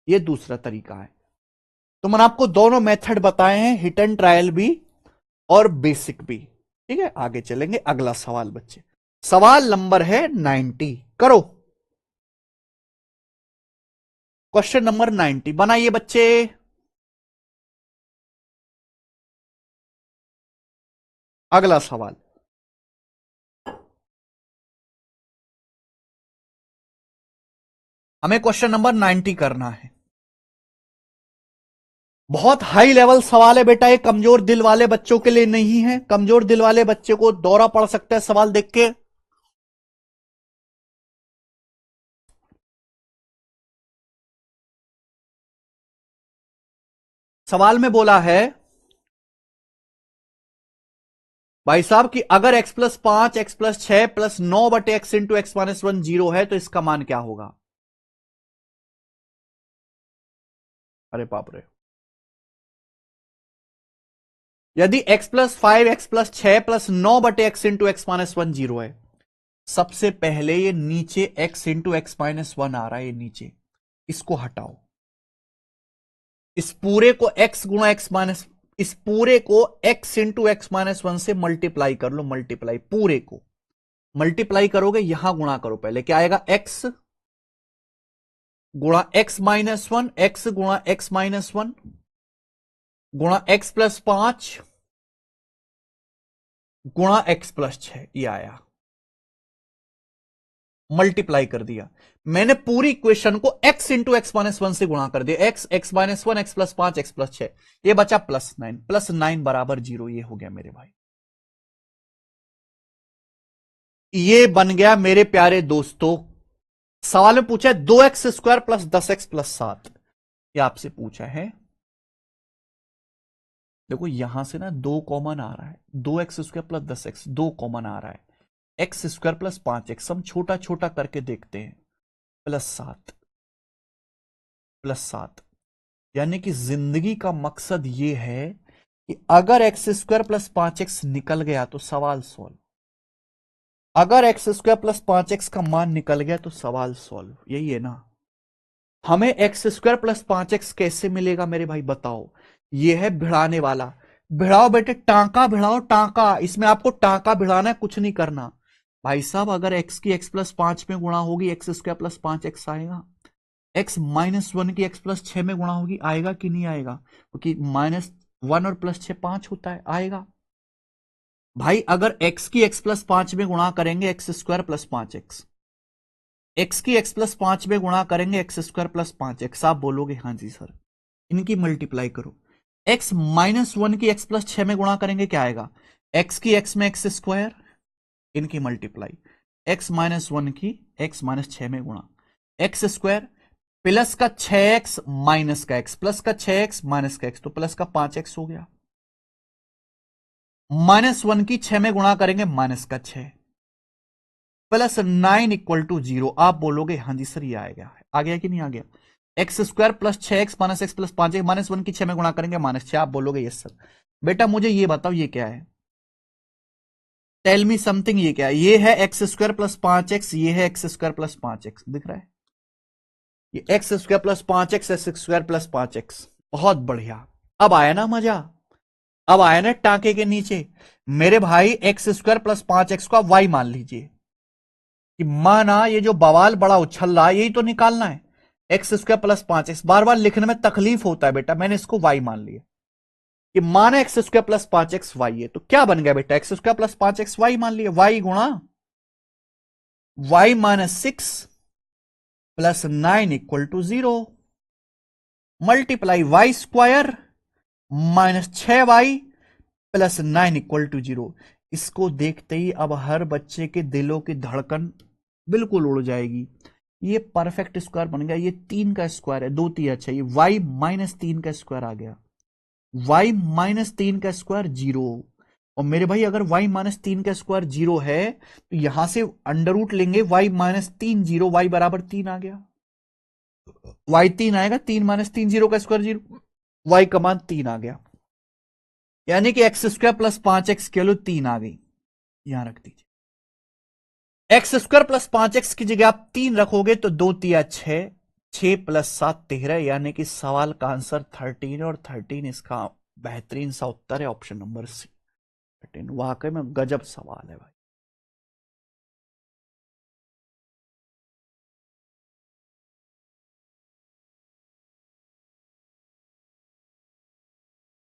ये दूसरा तरीका है। तो मैंने आपको दोनों मेथड बताए हैं, हिट एंड ट्रायल भी और बेसिक भी। ठीक है, आगे चलेंगे, अगला सवाल बच्चे, सवाल नंबर है 90, करो क्वेश्चन नंबर 90 बनाइए बच्चे। अगला सवाल, हमें क्वेश्चन नंबर 90 करना है, बहुत हाई लेवल सवाल है बेटा, ये कमजोर दिल वाले बच्चों के लिए नहीं है, कमजोर दिल वाले बच्चे को दौरा पड़ सकता है सवाल देख के। सवाल में बोला है भाई साहब कि अगर x प्लस 5 x प्लस 6 प्लस 9 बटे x into x minus 1 zero है तो इसका मान क्या होगा। अरे बाप रे। यदि x प्लस 5 x प्लस 6 प्लस 9 बटे x into x minus 1 zero है, सबसे पहले ये नीचे x इंटू एक्स माइनस 1 आ रहा है, ये नीचे इसको हटाओ। इस पूरे को x गुणा एक्स माइनस, इस पूरे को x इंटू एक्स माइनस 1 से मल्टीप्लाई कर लो, मल्टीप्लाई पूरे को मल्टीप्लाई करोगे, यहां गुणा करो, पहले क्या आएगा x गुणा एक्स माइनस 1, x गुणा एक्स माइनस 1 गुणा एक्स प्लस 5 गुणा एक्स प्लस 6, ये आया, मल्टीप्लाई कर दिया। मैंने पूरी इक्वेशन को x इंटू एक्स माइनस 1 से गुणा कर दिया, x x minus 1 x plus 5 x plus 6, ये बचा प्लस 9 बराबर 0, ये हो गया मेरे भाई। ये बन गया मेरे प्यारे दोस्तों, सवाल में पूछा है 2x square plus 10x plus 7, ये आपसे पूछा है। देखो यहां से ना 2 कॉमन आ रहा है, 2x square plus 10x 2 common आ रहा है, एक्स स्क्वायर प्लस 5x हम छोटा छोटा करके देखते हैं, प्लस 7 यानी कि जिंदगी का मकसद यह है कि अगर एक्स स्क्वायर प्लस 5x निकल गया तो सवाल सॉल्व, अगर एक्स स्क्वायर प्लस 5x का मान निकल गया तो सवाल सॉल्व, यही है ना। हमें एक्स स्क्वायर प्लस 5x कैसे मिलेगा मेरे भाई बताओ, यह है भिड़ाने वाला, भिड़ाओ बेटे, टांका भिड़ाओ, टांका, इसमें आपको टांका भिड़ाना है, कुछ नहीं करना भाई साहब। अगर x की x प्लस 5 में गुणा होगी एक्स स्क्वायर प्लस 5x आएगा, x माइनस 1 की x प्लस 6 में गुणा होगी, आएगा कि नहीं आएगा, क्योंकि -1 और प्लस 6 5 होता है, आएगा भाई। अगर x की x प्लस 5 में गुणा करेंगे x square plus 5x, x की x प्लस 5 में गुणा करेंगे एक्स स्क्वायर प्लस 5x, आप बोलोगे हाँ जी सर, इनकी मल्टीप्लाई करो। x माइनस 1 की x प्लस 6 में गुणा करेंगे, क्या आएगा, x की x में एक्स स्क्वायर, इनकी मल्टीप्लाई, x माइनस 1 की x माइनस 6 में गुणा, एक्स स्क्वायर प्लस का 6x माइनस का x, प्लस का 6x माइनस का x, तो प्लस का 5x हो गया। -1 की 6 में गुणा करेंगे माइनस का 6, प्लस 9 इक्वल टू 0, आप बोलोगे हाँ जी सर ये आ गया कि नहीं आ गया। X square plus 6x minus X plus 5x, -1 की 6 में गुणा करेंगे -6, आप बोलोगे यस सर। बेटा मुझे ये बताओ ये क्या है, टेल मी समथिंग, ये क्या है, ये है एक्स स्क्वायर प्लस 5x, ये है एक्स स्क्वायर प्लस 5x, दिख रहा है, ये x square plus 5x, x square plus 5x, बहुत बढ़िया। अब आया ना मजा, अब आया ना टांके के नीचे मेरे भाई, एक्स स्क्वायर प्लस 5x को आप y मान लीजिए, कि माना ये जो बवाल बड़ा उछल रहा है यही तो निकालना है, एक्स स्क्वायर प्लस 5x, बार बार लिखने में तकलीफ होता है बेटा, मैंने इसको y मान लिया कि माना x square plus 5x y है, तो क्या बन गया बेटा, x square plus 5x y मान लिया, y गुणा y माइनस 6 प्लस 9 equal to 0, multiply y square minus 6y plus 9 equal to 0। इसको देखते ही अब हर बच्चे के दिलों की धड़कन बिल्कुल उड़ जाएगी, ये परफेक्ट स्क्वायर बन गया, ये 3 का स्क्वायर है, 2 3, अच्छा ये y माइनस 3 का स्क्वायर आ गया, y माइनस 3 का स्क्वायर 0, और मेरे भाई अगर y माइनस 3 का स्क्वायर 0 है तो यहां से अंडर रूट लेंगे, y माइनस 3 0, y बराबर 3 आ गया, y 3 आएगा, 3 माइनस 3 0 का स्क्वायर 0, y का मान 3 आ गया, यानी कि एक्स स्क्वायर प्लस 5x की वैल्यू 3 आ गई, यहां रख दीजिए। एक्स स्क्वायर प्लस 5x की जगह आप 3 रखोगे तो 2 3 6, 6 प्लस 7 13, यानी कि सवाल का आंसर 13 है, और 13 इसका बेहतरीन सा उत्तर है, ऑप्शन नंबर सी 13। वाकई में गजब सवाल है भाई।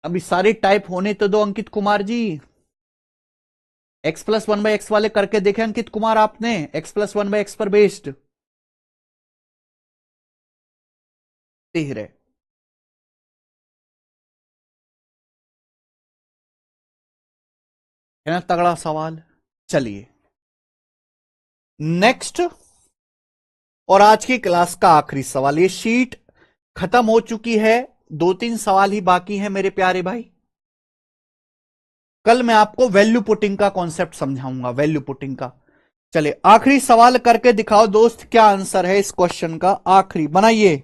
अभी सारी टाइप होने तो दो Ankit Kumar ji, x plus 1/x वाले करके देखे अंकित कुमार आपने, x प्लस 1/x पर बेस्ड 13 है ना, तगड़ा सवाल। चलिए नेक्स्ट, और आज की क्लास का आखिरी सवाल, ये शीट खत्म हो चुकी है, 2-3 सवाल ही बाकी हैं मेरे प्यारे भाई। कल मैं आपको वैल्यू पुटिंग का कॉन्सेप्ट समझाऊंगा, वैल्यू पुटिंग का। चलिए आखिरी सवाल करके दिखाओ दोस्त, क्या आंसर है इस क्वेश्चन का। आखिरी बनाइए।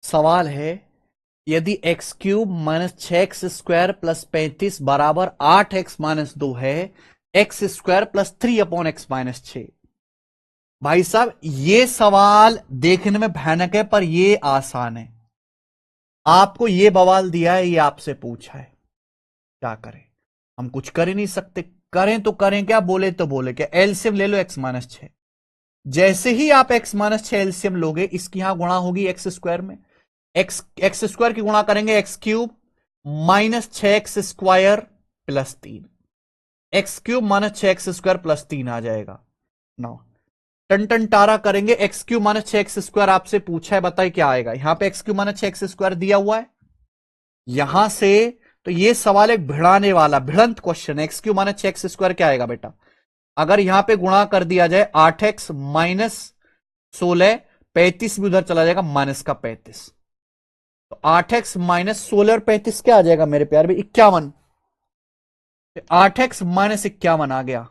सवाल है, यदि x cube minus 6x² plus 35 बराबर 8x-2 है, एक्स स्क्वायर प्लस 3/x-6। भाई साहब ये सवाल देखने में भयानक है पर ये आसान है। आपको ये बवाल दिया है, ये आपसे पूछा है, क्या करें? हम कुछ कर ही नहीं सकते। करें तो करें क्या, बोले तो बोले क्या। एलसीएम ले लो x-6। जैसे ही आप x-6 एलसीएम लोगे, इसकी यहां गुणा होगी एक्स स्क्वायर में। एक्स स्क्वायर की गुणा करेंगे x cube minus 6x² plus 3। X cube minus 6x² plus 3 आ जाएगा। नौ टन टन टारा करेंगे, एक्स क्यूब माइनस 6x² आपसे पूछा है, बताइए क्या आएगा। यहां पे एक्स क्यूब माइनस 6x² दिया हुआ है यहां से, तो ये सवाल एक भिड़ाने वाला भिड़ंत क्वेश्चन है। एक्स क्यूब माइनस 6x² क्या आएगा बेटा? अगर यहां पे गुणा कर दिया जाए 8x-16, 35 भी उधर चला जाएगा, माइनस का 35, तो 8x-16 और 35 क्या आ जाएगा मेरे प्यार भी? 51। 8x-51 आ गया,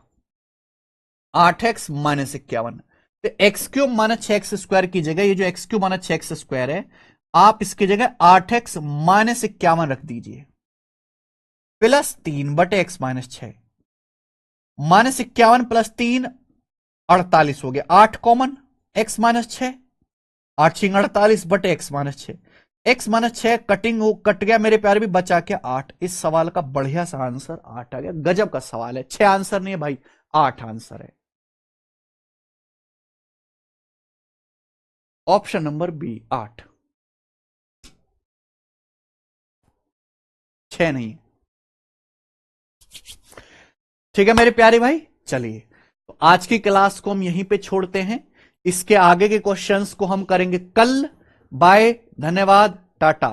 8x-51। तो एक्स क्यूब माइनस 6x² की जगह ये जो एक्स क्यूब माइनस 6x² है, आप इसकी जगह 8x माइनस 51 रख दीजिए, प्लस 3/x-6 माइनस 51 प्लस 3 48 हो गया, 8 common, x-6, 8×48/x-6, x-6 cutting हो, कट गया मेरे प्यारे भी, बचा के 8। इस सवाल का बढ़िया सा आंसर 8 आ गया। गजब का सवाल है, 6 आंसर नहीं है भाई, 8 आंसर है। ऑप्शन नंबर बी 8, 6 नहीं। ठीक है मेरे प्यारे भाई, चलिए तो आज की क्लास को हम यहीं पे छोड़ते हैं। इसके आगे के क्वेश्चंस को हम करेंगे कल। बाय, धन्यवाद, टाटा।